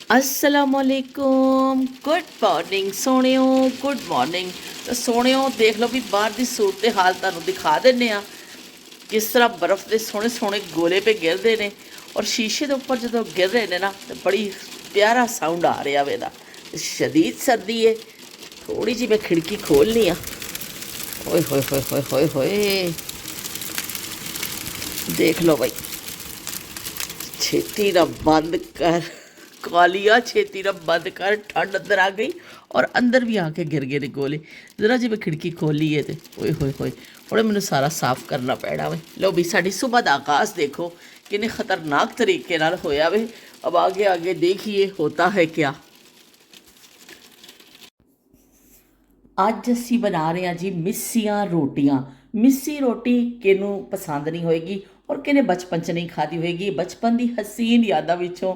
असलामुअलैकुम good morning सोहणियो good morning. तो सोहणियो देख लो भी बाहर की सूरत हाल तुहानूं दिखा देने आ किस तरह बर्फ़ के सोहने सोहने गोले पे गिरते हैं और शीशे के उपर जो गिर रहे हैं ना तो बड़ी प्यारा साउंड आ रहा वे दा। शदीद सर्दी है। थोड़ी जी मैं खिड़की खोलनी आ। ओए होए होए होए होए होए देख लो भाई, छेती ना बंद कर कालिया, छेती ना बंद कर, ठंड अंदर आ गई और अंदर भी आके गिर गए ने गोले। जरा जी मैं खिड़की खोली है तो ओए होए होए हुणे मैनूं सारा साफ करना पैना वे। लो भी साडी सुबह का आगाज़ देखो किन्ने खतरनाक तरीके नाल होया वे। अब आगे आगे देखिए होता है क्या। ਅੱਜ ਅਸੀਂ ਬਣਾ ਰਹੇ ਹਾਂ ਜੀ ਮਿੱਸੀਆਂ ਰੋਟੀਆਂ। ਮਿੱਸੀ ਰੋਟੀ ਕਿਹਨੂੰ ਪਸੰਦ ਨਹੀਂ ਹੋਏਗੀ ਔਰ ਕਿਹਨੇ ਬਚਪਨ 'ਚ ਨਹੀਂ ਖਾਧੀ ਹੋਏਗੀ। ਬਚਪਨ ਦੀ ਹਸੀਨ ਯਾਦਾਂ ਵਿੱਚੋਂ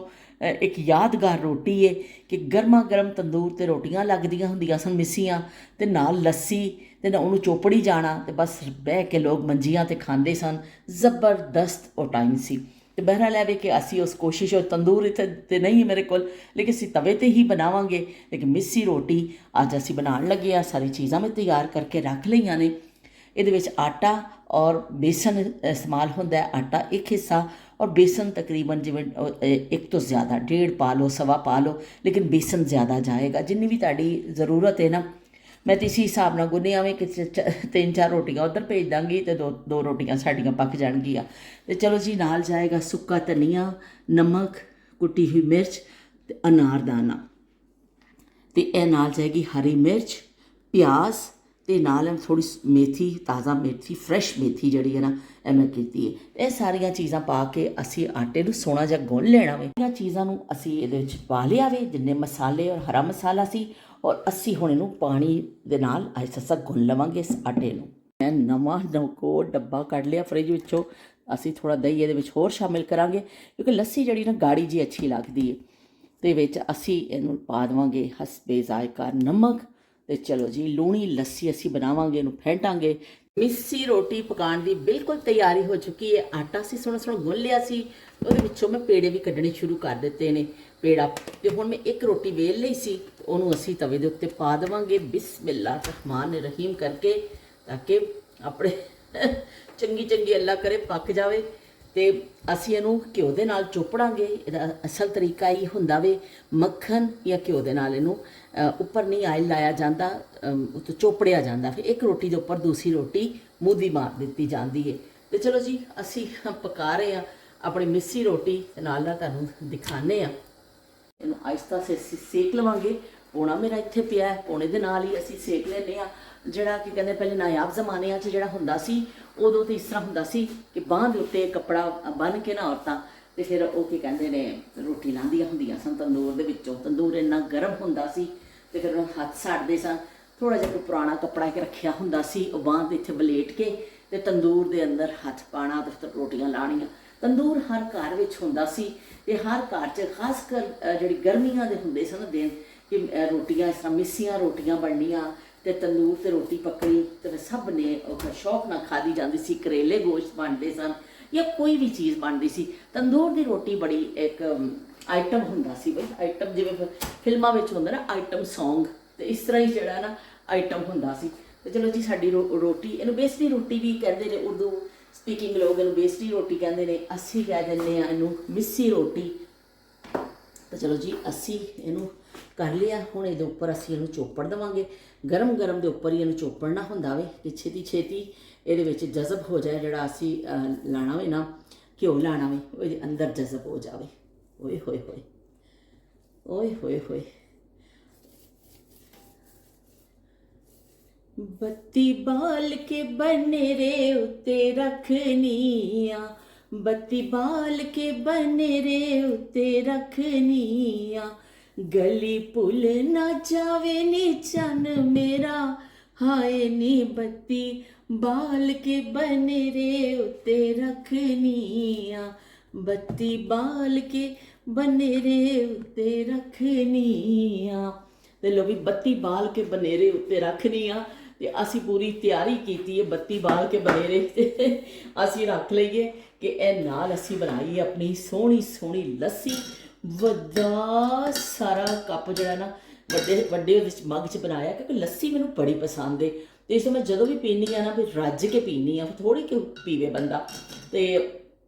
ਇੱਕ ਯਾਦਗਾਰ ਰੋਟੀ ਹੈ ਕਿ ਗਰਮਾ ਗਰਮ ਤੰਦੂਰ 'ਤੇ ਰੋਟੀਆਂ ਲੱਗਦੀਆਂ ਹੁੰਦੀਆਂ ਸਨ ਮਿੱਸੀਆਂ, ਅਤੇ ਨਾਲ ਲੱਸੀ, ਅਤੇ ਨਾ ਉਹਨੂੰ ਚੋਪੜੀ ਜਾਣਾ ਅਤੇ ਬਸ ਬਹਿ ਕੇ ਲੋਕ ਮੰਜੀਆਂ 'ਤੇ ਖਾਂਦੇ ਸਨ। ਜ਼ਬਰਦਸਤ ਉਹ ਟਾਈਮ ਸੀ। ਅਤੇ ਬਹਿਰਹਾਲ ਹੈ ਕਿ ਅਸੀਂ ਉਸ ਕੋਸ਼ਿਸ਼, ਤੰਦੂਰ ਇੱਥੇ ਤਾਂ ਨਹੀਂ ਹੈ ਮੇਰੇ ਕੋਲ, ਲੇਕਿਨ ਅਸੀਂ ਤਵੇ 'ਤੇ ਹੀ ਬਣਾਵਾਂਗੇ। ਲੇਕਿਨ ਮਿੱਸੀ ਰੋਟੀ ਅੱਜ ਅਸੀਂ ਬਣਾਉਣ ਲੱਗੇ ਹਾਂ। ਸਾਰੀ ਚੀਜ਼ਾਂ ਮੈਂ ਤਿਆਰ ਕਰਕੇ ਰੱਖ ਲਈਆਂ ਨੇ। ਇਹਦੇ ਵਿੱਚ ਆਟਾ ਔਰ ਬੇਸਨ ਇਸਤੇਮਾਲ ਹੁੰਦਾ ਹੈ। ਆਟਾ ਇੱਕ ਹਿੱਸਾ ਔਰ ਬੇਸਨ ਤਕਰੀਬਨ ਜਿਵੇਂ ਇੱਕ ਤੋਂ ਜ਼ਿਆਦਾ, ਡੇਢ ਪਾ ਲਓ, ਸਵਾ ਪਾ ਲਓ, ਲੇਕਿਨ ਬੇਸਨ ਜ਼ਿਆਦਾ ਜਾਏਗਾ ਜਿੰਨੀ ਵੀ ਤੁਹਾਡੀ ਜ਼ਰੂਰਤ ਹੈ ਨਾ। ਮੈਂ ਤਾਂ ਇਸੇ ਹਿਸਾਬ ਨਾਲ ਗੁੰਨਿਆ ਵੇ ਕਿ 3-4 ਰੋਟੀਆਂ ਉੱਧਰ ਭੇਜ ਦਾਂਗੀ ਅਤੇ ਦੋ ਰੋਟੀਆਂ ਸਾਡੀਆਂ ਪੱਕ ਜਾਣਗੀਆਂ। ਅਤੇ ਚਲੋ ਜੀ, ਨਾਲ ਜਾਏਗਾ ਸੁੱਕਾ ਧਨੀਆ, ਨਮਕ, ਕੁੱਟੀ ਹੋਈ ਮਿਰਚ ਅਤੇ ਅਨਾਰਦਾਨਾ, ਅਤੇ ਇਹ ਨਾਲ ਜਾਏਗੀ ਹਰੀ ਮਿਰਚ, ਪਿਆਜ਼, ਅਤੇ ਨਾਲ ਥੋੜ੍ਹੀ ਮੇਥੀ, ਤਾਜ਼ਾ ਮੇਥੀ, ਫਰੈਸ਼ ਮੇਥੀ ਜਿਹੜੀ ਹੈ ਨਾ, ਇਹ ਮੈਂ ਕੀਤੀ ਹੈ। ਇਹ ਸਾਰੀਆਂ ਚੀਜ਼ਾਂ ਪਾ ਕੇ ਅਸੀਂ ਆਟੇ ਨੂੰ ਸੋਹਣਾ ਜਿਹਾ ਗੁੰਨ ਲੈਣਾ ਵੇ। ਇਹਨਾਂ ਚੀਜ਼ਾਂ ਨੂੰ ਅਸੀਂ ਇਹਦੇ ਵਿੱਚ ਪਾ ਲਿਆ ਵੇ, ਜਿੰਨੇ ਮਸਾਲੇ ਔਰ ਹਰਾ ਮਸਾਲਾ ਸੀ, ਔਰ ਅਸੀਂ ਹੁਣ ਇਹਨੂੰ ਪਾਣੀ ਦੇ ਨਾਲ ਆਹਿਸਤਾ ਗੁੰਨ ਲਵਾਂਗੇ ਇਸ ਆਟੇ ਨੂੰ। ਮੈਂ ਨਵਾਂ ਨਵਕੋ ਡੱਬਾ ਕੱਢ ਲਿਆ ਫਰਿੱਜ ਵਿੱਚੋਂ। ਅਸੀਂ ਥੋੜ੍ਹਾ ਦਹੀਂ ਇਹਦੇ ਵਿੱਚ ਹੋਰ ਸ਼ਾਮਿਲ ਕਰਾਂਗੇ ਕਿਉਂਕਿ ਲੱਸੀ ਜਿਹੜੀ ਨਾ ਗਾੜੀ ਜੀ ਅੱਛੀ ਲੱਗਦੀ ਹੈ। ਅਤੇ ਵਿੱਚ ਅਸੀਂ ਇਹਨੂੰ ਪਾ ਦੇਵਾਂਗੇ ਹਸਬੇ ਜ਼ਾਇਕਾ ਨਮਕ। ਅਤੇ ਚਲੋ ਜੀ, ਲੂਣੀ ਲੱਸੀ ਅਸੀਂ ਬਣਾਵਾਂਗੇ, ਇਹਨੂੰ ਫੈਂਟਾਂਗੇ। ਮਿੱਸੀ ਰੋਟੀ ਪਕਾਉਣ ਦੀ ਬਿਲਕੁਲ ਤਿਆਰੀ ਹੋ ਚੁੱਕੀ ਹੈ। ਆਟਾ ਅਸੀਂ ਸੋਹਣਾ ਸੋਹਣਾ ਗੁੰਨ ਲਿਆ ਸੀ, ਉਹਦੇ ਵਿੱਚੋਂ ਮੈਂ ਪੇੜੇ ਵੀ ਕੱਢਣੇ ਸ਼ੁਰੂ ਕਰ ਦਿੱਤੇ ਨੇ। ਪੇੜਾ ਅਤੇ ਹੁਣ ਮੈਂ ਇੱਕ ਰੋਟੀ ਵੇਲ ਲਈ ਸੀ, ਉਹਨੂੰ ਅਸੀਂ ਤਵੇ ਦੇ ਉੱਤੇ ਪਾ ਦੇਵਾਂਗੇ ਬਿਸਮਿਲ੍ਲਾ ਰਹਿਮਾਨ ਰਹੀਮ ਕਰਕੇ, ਤਾਂ ਕਿ ਆਪਣੇ ਚੰਗੀ ਚੰਗੀ ਅੱਲਾ ਕਰੇ ਪੱਕ ਜਾਵੇ। ਅਤੇ ਅਸੀਂ ਇਹਨੂੰ ਘਿਓ ਦੇ ਨਾਲ ਚੋਪੜਾਂਗੇ। ਇਹਦਾ ਅਸਲ ਤਰੀਕਾ ਇਹ ਹੁੰਦਾ ਵੇ, ਮੱਖਣ ਜਾਂ ਘਿਓ ਦੇ ਨਾਲ ਇਹਨੂੰ ਉੱਪਰ ਨਹੀਂ ਆਇਲ ਲਾਇਆ ਜਾਂਦਾ, ਉੱਤੇ ਚੋਪੜਿਆ ਜਾਂਦਾ। ਫਿਰ ਇੱਕ ਰੋਟੀ ਦੇ ਉੱਪਰ ਦੂਸਰੀ ਰੋਟੀ ਮੂਧੀ ਮਾਰ ਦਿੱਤੀ ਜਾਂਦੀ ਹੈ। ਅਤੇ ਚਲੋ ਜੀ, ਅਸੀਂ ਪਕਾ ਰਹੇ ਹਾਂ ਆਪਣੀ ਮਿੱਸੀ ਰੋਟੀ, ਅਤੇ ਨਾਲ ਨਾਲ ਤੁਹਾਨੂੰ ਦਿਖਾਉਂਦੇ ਹਾਂ। ਇਹਨੂੰ ਆਹਿਸਤਾ ਸੇ ਅਸੀਂ ਸੇਕ ਲਵਾਂਗੇ। ਪੌਣਾ ਮੇਰਾ ਇੱਥੇ ਪਿਆ, ਪੌਣੇ ਦੇ ਨਾਲ ਹੀ ਅਸੀਂ ਸੇਕ ਲੈਂਦੇ ਹਾਂ। ਜਿਹੜਾ ਕੀ ਕਹਿੰਦੇ ਪਹਿਲੇ ਨਾਯਾਬ ਜ਼ਮਾਨਿਆਂ 'ਚ ਜਿਹੜਾ ਹੁੰਦਾ ਸੀ, ਉਦੋਂ ਤਾਂ ਇਸ ਤਰ੍ਹਾਂ ਹੁੰਦਾ ਸੀ ਕਿ ਬਾਂਹ ਦੇ ਉੱਤੇ ਕੱਪੜਾ ਬੰਨ੍ਹ ਕੇ ਨਾ ਔਰਤਾਂ, ਅਤੇ ਫਿਰ ਉਹ ਕੀ ਕਹਿੰਦੇ ਨੇ ਰੋਟੀ ਲਾਹੁੰਦੀਆਂ ਹੁੰਦੀਆਂ ਸਨ ਤੰਦੂਰ ਦੇ ਵਿੱਚੋਂ। ਤੰਦੂਰ ਇੰਨਾ ਗਰਮ ਹੁੰਦਾ ਸੀ ਅਤੇ ਫਿਰ ਉਹਨੂੰ ਹੱਥ ਸਾੜਦੇ ਸਨ। ਥੋੜ੍ਹਾ ਜਿਹਾ ਕੋਈ ਪੁਰਾਣਾ ਕੱਪੜਾ ਇੱਕ ਰੱਖਿਆ ਹੁੰਦਾ ਸੀ, ਉਹ ਬਾਂਹ ਦੇ ਇੱਥੇ ਵਲੇਟ ਕੇ ਅਤੇ ਤੰਦੂਰ ਦੇ ਅੰਦਰ ਹੱਥ ਪਾਉਣਾ ਅਤੇ ਫਿਰ ਰੋਟੀਆਂ ਲਾਉਣੀਆਂ। ਤੰਦੂਰ ਹਰ ਘਰ ਵਿੱਚ ਹੁੰਦਾ ਸੀ, ਅਤੇ ਹਰ ਘਰ 'ਚ ਖਾਸ ਕਰ ਜਿਹੜੀ ਗਰਮੀਆਂ ਦੇ ਹੁੰਦੇ ਸਨ ਦਿਨ, ਕਿ ਰੋਟੀਆਂ ਇਸ ਤਰ੍ਹਾਂ ਮਿੱਸੀਆਂ ਰੋਟੀਆਂ ਬਣਨੀਆਂ ਅਤੇ ਤੰਦੂਰ 'ਤੇ ਰੋਟੀ ਪੱਕਣੀ, ਅਤੇ ਸਭ ਨੇ ਸ਼ੌਕ ਨਾਲ ਖਾਧੀ ਜਾਂਦੀ ਸੀ। ਕਰੇਲੇ ਗੋਸ਼ਤ ਬਣਦੇ ਸਨ ਜਾਂ ਕੋਈ ਵੀ ਚੀਜ਼ ਬਣਦੀ ਸੀ। ਤੰਦੂਰ ਦੀ ਰੋਟੀ ਬੜੀ ਇੱਕ ਆਈਟਮ ਹੁੰਦਾ ਸੀ ਬਈ, ਆਈਟਮ ਜਿਵੇਂ ਫਿਲਮਾਂ ਵਿੱਚ ਹੁੰਦਾ ਨਾ ਆਈਟਮ ਸੌਂਗ, ਅਤੇ ਇਸ ਤਰ੍ਹਾਂ ਹੀ ਜਿਹੜਾ ਨਾ ਆਈਟਮ ਹੁੰਦਾ ਸੀ। ਅਤੇ ਚਲੋ ਜੀ, ਸਾਡੀ ਰੋਟੀ, ਇਹਨੂੰ ਬੇਸਣੀ ਰੋਟੀ ਵੀ ਕਹਿੰਦੇ ਨੇ, ਉਰਦੂ ਸਪੀਕਿੰਗ ਲੋਕ ਇਹਨੂੰ ਬੇਸਣੀ ਰੋਟੀ ਕਹਿੰਦੇ ਨੇ, ਅਸੀਂ ਕਹਿ ਦਿੰਦੇ ਹਾਂ ਇਹਨੂੰ ਮਿੱਸੀ ਰੋਟੀ। ਤਾਂ ਚਲੋ ਜੀ, ਅਸੀਂ ਇਹਨੂੰ ਕਰ ਲਿਆ। ਹੁਣ ਇਹਦੇ ਉੱਪਰ ਅਸੀਂ ਇਹਨੂੰ ਚੋਪੜ ਦੇਵਾਂਗੇ। ਗਰਮ ਗਰਮ ਦੇ ਉੱਪਰ ਹੀ ਇਹਨੂੰ ਚੋਪੜਨਾ ਹੁੰਦਾ ਵੇ ਕਿ ਛੇਤੀ ਛੇਤੀ ਇਹਦੇ ਵਿੱਚ ਜਜ਼ਬ ਹੋ ਜਾਏ। ਜਿਹੜਾ ਅਸੀਂ ਲਾਣਾ ਵੇ ਨਾ, ਘਿਓ ਲਾਣਾ ਵੇ, ਉਹਦੇ ਅੰਦਰ ਜਜ਼ਬ ਹੋ ਜਾਵੇ। ਓਏ ਹੋਏ ਹੋਏ ਓਏ ਹੋਏ ਹੋਏ। ਬੱਤੀ ਬਾਲ ਕੇ ਬਨੇਰੇ ਉੱਤੇ ਰੱਖਨੀ ਆ, ਬੱਤੀ ਬਾਲ ਕੇ ਬਨੇਰੇ ਉੱਤੇ ਰੱਖਨੀ ਆ, ਗਲੀ ਭੁੱਲ ਨਾ ਜਾਵੇ ਨੀ ਚੰਨ ਮੇਰਾ, ਹਾਏ ਨੀ ਬੱਤੀ ਬਾਲ ਕੇ ਬਨੇਰੇ ਉੱਤੇ ਰੱਖਨੀ ਆ, ਬੱਤੀ ਬਾਲ ਕੇ ਬਨੇਰੇ ਉੱਤੇ ਰੱਖਨੀ ਆ। ਅਤੇ ਲੋ ਵੀ, ਬੱਤੀ ਬਾਲ ਕੇ ਬਨੇਰੇ ਉੱਤੇ ਰੱਖਨੀ ਆ। ਅਤੇ ਅਸੀਂ ਪੂਰੀ ਤਿਆਰੀ ਕੀਤੀ ਹੈ ਬੱਤੀ ਬਾਲ ਕੇ ਬਨੇਰੇ 'ਤੇ ਅਸੀਂ ਰੱਖ ਲਈਏ ਕਿ ਇਹ ਨਾਲ ਅਸੀਂ ਬਣਾਈ ਆਪਣੀ ਸੋਹਣੀ ਸੋਹਣੀ ਲੱਸੀ। ਵੱਡਾ ਸਾਰਾ ਕੱਪ ਜਿਹੜਾ ਨਾ ਵੱਡੇ ਵੱਡੇ ਉਹਦੇ 'ਚ ਮੱਗ 'ਚ ਬਣਾਇਆ, ਕਿਉਂਕਿ ਲੱਸੀ ਮੈਨੂੰ ਬੜੀ ਪਸੰਦ ਏ। ਅਤੇ ਇਸ ਤੋਂ ਮੈਂ ਜਦੋਂ ਵੀ ਪੀਂਦੀ ਹਾਂ ਨਾ ਵੀ ਰੱਜ ਕੇ ਪੀਂਦੀ ਹਾਂ, ਫਿਰ ਥੋੜ੍ਹੀ ਕਿਉਂ ਪੀਵੇ ਬੰਦਾ। ਅਤੇ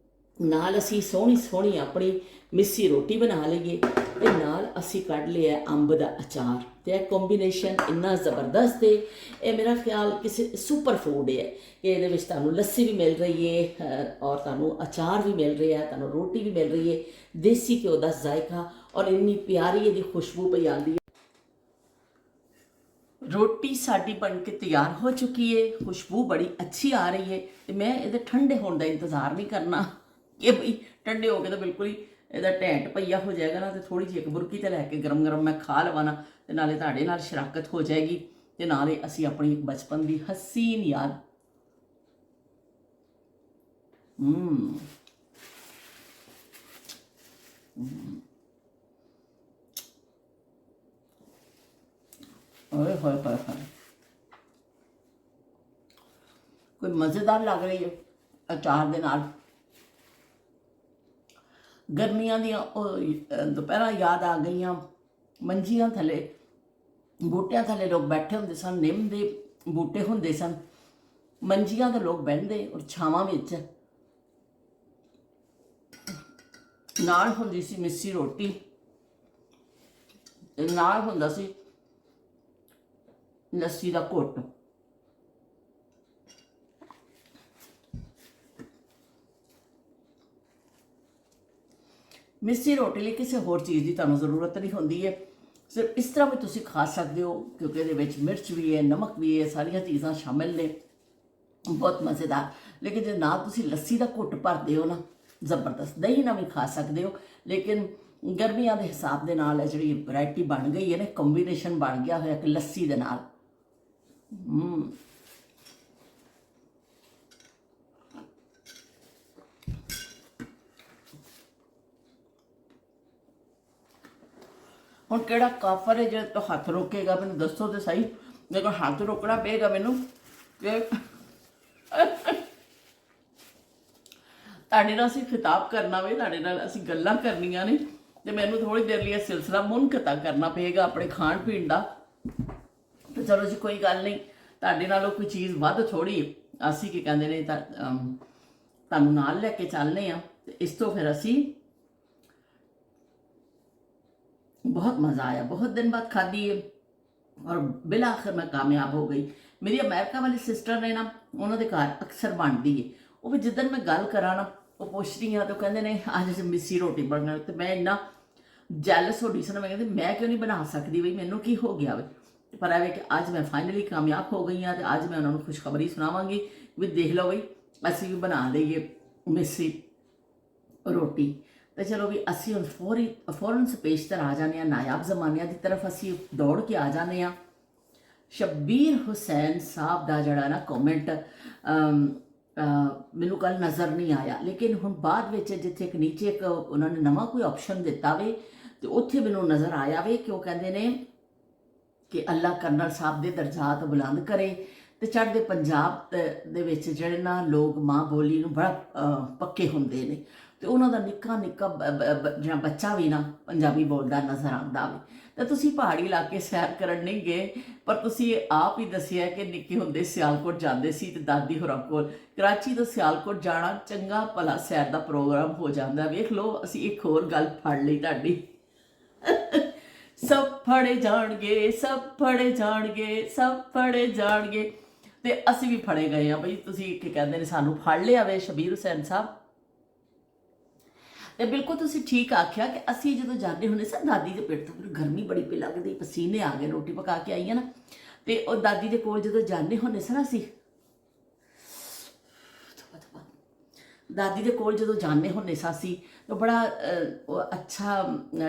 ਨਾਲ ਅਸੀਂ ਸੋਹਣੀ ਸੋਹਣੀ ਆਪਣੀ ਮਿੱਸੀ ਰੋਟੀ ਬਣਾ ਲਈਏ ਅਤੇ ਨਾਲ ਅਸੀਂ ਕੱਢ ਲਿਆ ਅੰਬ ਦਾ ਅਚਾਰ। ਅਤੇ ਇਹ ਕੰਬੀਨੇਸ਼ਨ ਇੰਨਾ ਜ਼ਬਰਦਸਤ ਹੈ, ਇਹ ਮੇਰਾ ਖਿਆਲ ਕਿਸੇ ਸੁਪਰ ਫੂਡ ਹੈ ਕਿ ਇਹਦੇ ਵਿੱਚ ਤੁਹਾਨੂੰ ਲੱਸੀ ਵੀ ਮਿਲ ਰਹੀ ਹੈ ਔਰ ਤੁਹਾਨੂੰ ਅਚਾਰ ਵੀ ਮਿਲ ਰਿਹਾ, ਤੁਹਾਨੂੰ ਰੋਟੀ ਵੀ ਮਿਲ ਰਹੀ ਹੈ, ਦੇਸੀ ਘਿਓ ਦਾ ਜ਼ਾਇਕਾ ਔਰ ਇੰਨੀ ਪਿਆਰੀ ਇਹਦੀ ਖੁਸ਼ਬੂ ਪਈ ਆਉਂਦੀ ਹੈ। ਰੋਟੀ ਸਾਡੀ ਬਣ ਕੇ ਤਿਆਰ ਹੋ ਚੁੱਕੀ ਹੈ, ਖੁਸ਼ਬੂ ਬੜੀ ਅੱਛੀ ਆ ਰਹੀ ਹੈ ਅਤੇ ਮੈਂ ਇਹਦੇ ਠੰਡੇ ਹੋਣ ਦਾ ਇੰਤਜ਼ਾਰ ਨਹੀਂ ਕਰਨਾ ਕਿ ਬਈ ਠੰਡੇ ਹੋ ਕੇ ਤਾਂ ਬਿਲਕੁਲ ਹੀ ਇਹਦਾ ਢੈਂਟ ਪਈਆ ਹੋ ਜਾਏਗਾ ਨਾ, ਅਤੇ ਥੋੜ੍ਹੀ ਜਿਹੀ ਇੱਕ ਬੁਰਕੀ ਤੇ ਲੈ ਕੇ ਗਰਮ ਗਰਮ ਮੈਂ ਖਾ ਲਵਾਂ ਨਾ, ਅਤੇ ਨਾਲੇ ਤੁਹਾਡੇ ਨਾਲ ਸ਼ਰਾਕਤ ਹੋ ਜਾਏਗੀ ਅਤੇ ਨਾਲੇ ਅਸੀਂ ਆਪਣੀ ਇੱਕ ਬਚਪਨ ਦੀ ਹਸੀਨ ਯਾਦ ਓਏ ਹੋਏ ਹੋਏ ਹੋਏ, ਕੋਈ ਮਜ਼ੇਦਾਰ ਲੱਗ ਰਹੀ ਹੈ ਅਚਾਰ ਦੇ ਨਾਲ। ਗਰਮੀਆਂ ਦੀਆਂ ਉਹ ਦੁਪਹਿਰਾਂ ਯਾਦ ਆ ਗਈਆਂ, ਮੰਜੀਆਂ ਥੱਲੇ ਬੂਟਿਆਂ ਥੱਲੇ ਲੋਕ ਬੈਠੇ ਹੁੰਦੇ ਸਨ, ਨਿੰਮ ਦੇ ਬੂਟੇ ਹੁੰਦੇ ਸਨ, ਮੰਜੀਆਂ ਤੇ ਲੋਕ ਬਹਿੰਦੇ ਔਰ ਛਾਵਾਂ ਵਿੱਚ, ਨਾਲ ਹੁੰਦੀ ਸੀ ਮਿੱਸੀ ਰੋਟੀ, ਨਾਲ ਹੁੰਦਾ ਸੀ ਲੱਸੀ ਦਾ ਘੁੱਟ। ਮਿੱਸੀ ਰੋਟੀ ਲਈ ਕਿਸੇ ਹੋਰ ਚੀਜ਼ ਦੀ ਤੁਹਾਨੂੰ ਜ਼ਰੂਰਤ ਨਹੀਂ ਹੁੰਦੀ ਹੈ, ਸਿਰਫ ਇਸ ਤਰ੍ਹਾਂ ਵੀ ਤੁਸੀਂ ਖਾ ਸਕਦੇ ਹੋ ਕਿਉਂਕਿ ਇਹਦੇ ਵਿੱਚ ਮਿਰਚ ਵੀ ਹੈ, ਨਮਕ ਵੀ ਹੈ, ਸਾਰੀਆਂ ਚੀਜ਼ਾਂ ਸ਼ਾਮਿਲ ਨੇ, ਬਹੁਤ ਮਜ਼ੇਦਾਰ। ਲੇਕਿਨ ਜੇ ਨਾ ਤੁਸੀਂ ਲੱਸੀ ਦਾ ਘੁੱਟ ਭਰਦੇ ਹੋ ਨਾ, ਜ਼ਬਰਦਸਤ। ਦਹੀਂ ਨਾਲ ਵੀ ਖਾ ਸਕਦੇ ਹੋ, ਲੇਕਿਨ ਗਰਮੀਆਂ ਦੇ ਹਿਸਾਬ ਦੇ ਨਾਲ ਇਹ ਜਿਹੜੀ ਵੈਰਾਈਟੀ ਬਣ ਗਈ ਹੈ ਨਾ, ਕੰਬੀਨੇਸ਼ਨ ਬਣ ਗਿਆ ਹੋਇਆ ਕਿ ਲੱਸੀ ਦੇ ਨਾਲ ਹੁਣ ਕਿਹੜਾ ਕਾਫਰ ਹੈ ਜਿਹੜਾ ਤੋਂ ਹੱਥ ਰੋਕੇਗਾ, ਮੈਨੂੰ ਦੱਸੋ ਤੇ ਸਹੀ। ਮੇਰੇ ਕੋਲ ਹੱਥ ਰੋਕਣਾ ਪਏਗਾ ਮੈਨੂੰ ਕਿ ਤੁਹਾਡੇ ਨਾਲ ਅਸੀਂ ਖਿਤਾਬ ਕਰਨਾ ਵੇ, ਤੁਹਾਡੇ ਨਾਲ ਅਸੀਂ ਗੱਲਾਂ ਕਰਨੀਆਂ ਨੇ, ਅਤੇ ਮੈਨੂੰ ਥੋੜ੍ਹੀ ਦੇਰ ਲਈ ਇਹ ਸਿਲਸਿਲਾ ਮੁਨਕਤਾ ਕਰਨਾ ਪਏਗਾ ਆਪਣੇ ਖਾਣ ਪੀਣ ਦਾ। ਤੇ ਚਲੋ ਜੀ ਕੋਈ ਗੱਲ ਨਹੀਂ, ਤੁਹਾਡੇ ਨਾਲੋਂ ਕੋਈ ਚੀਜ਼ ਵੱਧ ਥੋੜ੍ਹੀ, ਅਸੀਂ ਕੀ ਕਹਿੰਦੇ ਨੇ ਤੁਹਾਨੂੰ ਨਾਲ ਲੈ ਕੇ ਚੱਲਦੇ ਹਾਂ। ਅਤੇ ਇਸ ਤੋਂ ਫਿਰ ਅਸੀਂ बहुत मज़ा आया, बहुत दिन बाद खाधी है और बिल आखिर मैं कामयाब हो गई। मेरी अमेरिका वाली सिस्टर ने ना, उन्होंने घर अक्सर बनती है, वो भी जिदन मैं गल करा ना, वो पुछती हाँ तो कहते ने अज अस मिस्सी रोटी बनना, तो मैं इन्ना जैलस हो सी ना, मैं कहती मैं क्यों नहीं बना सकती, बई मैनू की हो गया वे। पर है कि अज मैं फाइनली कामयाब हो गई हाँ, तो अज मैं उन्होंने खुशखबरी सुनावांगी भी देख लो बई असी भी बना लईए मिस्सी रोटी। तो चलो भी असी हम फौरन पेशतर आ जाने, नायाब जमानिया की तरफ असी दौड़ के आ जाने। शब्बीर हुसैन साहब का जड़ा ना कॉमेंट मैनू कल नज़र नहीं आया, लेकिन हुण बाद विच जिथे एक नीचे एक उन्होंने नवा कोई ऑप्शन दिता वे, तो उत्थे मैनू नज़र आया वे कि वो कहते ने कि अल्लाह कर्नल साहब के दर्जात बुलंद करे, तो चढ़ते पंजाब दे विच जिहड़े ना लोग माँ बोली नूं बड़ा पक्के हुंदे ने, तो उन्होंने निक्का निक्का जो बच्चा भी ना पंजाबी बोलता नज़र आता है। तो तुसी पहाड़ी इलाके सैर करन नहीं गए, पर तुसी आप ही दसिया कि निक्के हुंदे सियालकोट जाते सी ते दादी होरां कोल। कराची तो सियालकोट जाना चंगा भला सैर का प्रोग्राम हो जाता। वेख लो असी एक होर गल फड़ लई तुहाडी सब फड़े जाणगे, सब फड़े जाणगे, सब फड़े जाणगे, ते असी भी फड़े गए हैं बई। तुसी की कहंदे ने सानू फड़ लिया वे शबीर हुसैन साहब। तो बिल्कुल तुसी ठीक आख्या कि असी जो जाते होंगे सन दादी के पेट तो गर्मी बड़ी पे लगती, पसीने आ गए, रोटी पका के आई है ना, तो दादी के कोल जो जाते होंगे सन असी दादी के कोल जो जाने होंगे सासी, तो बड़ा अच्छा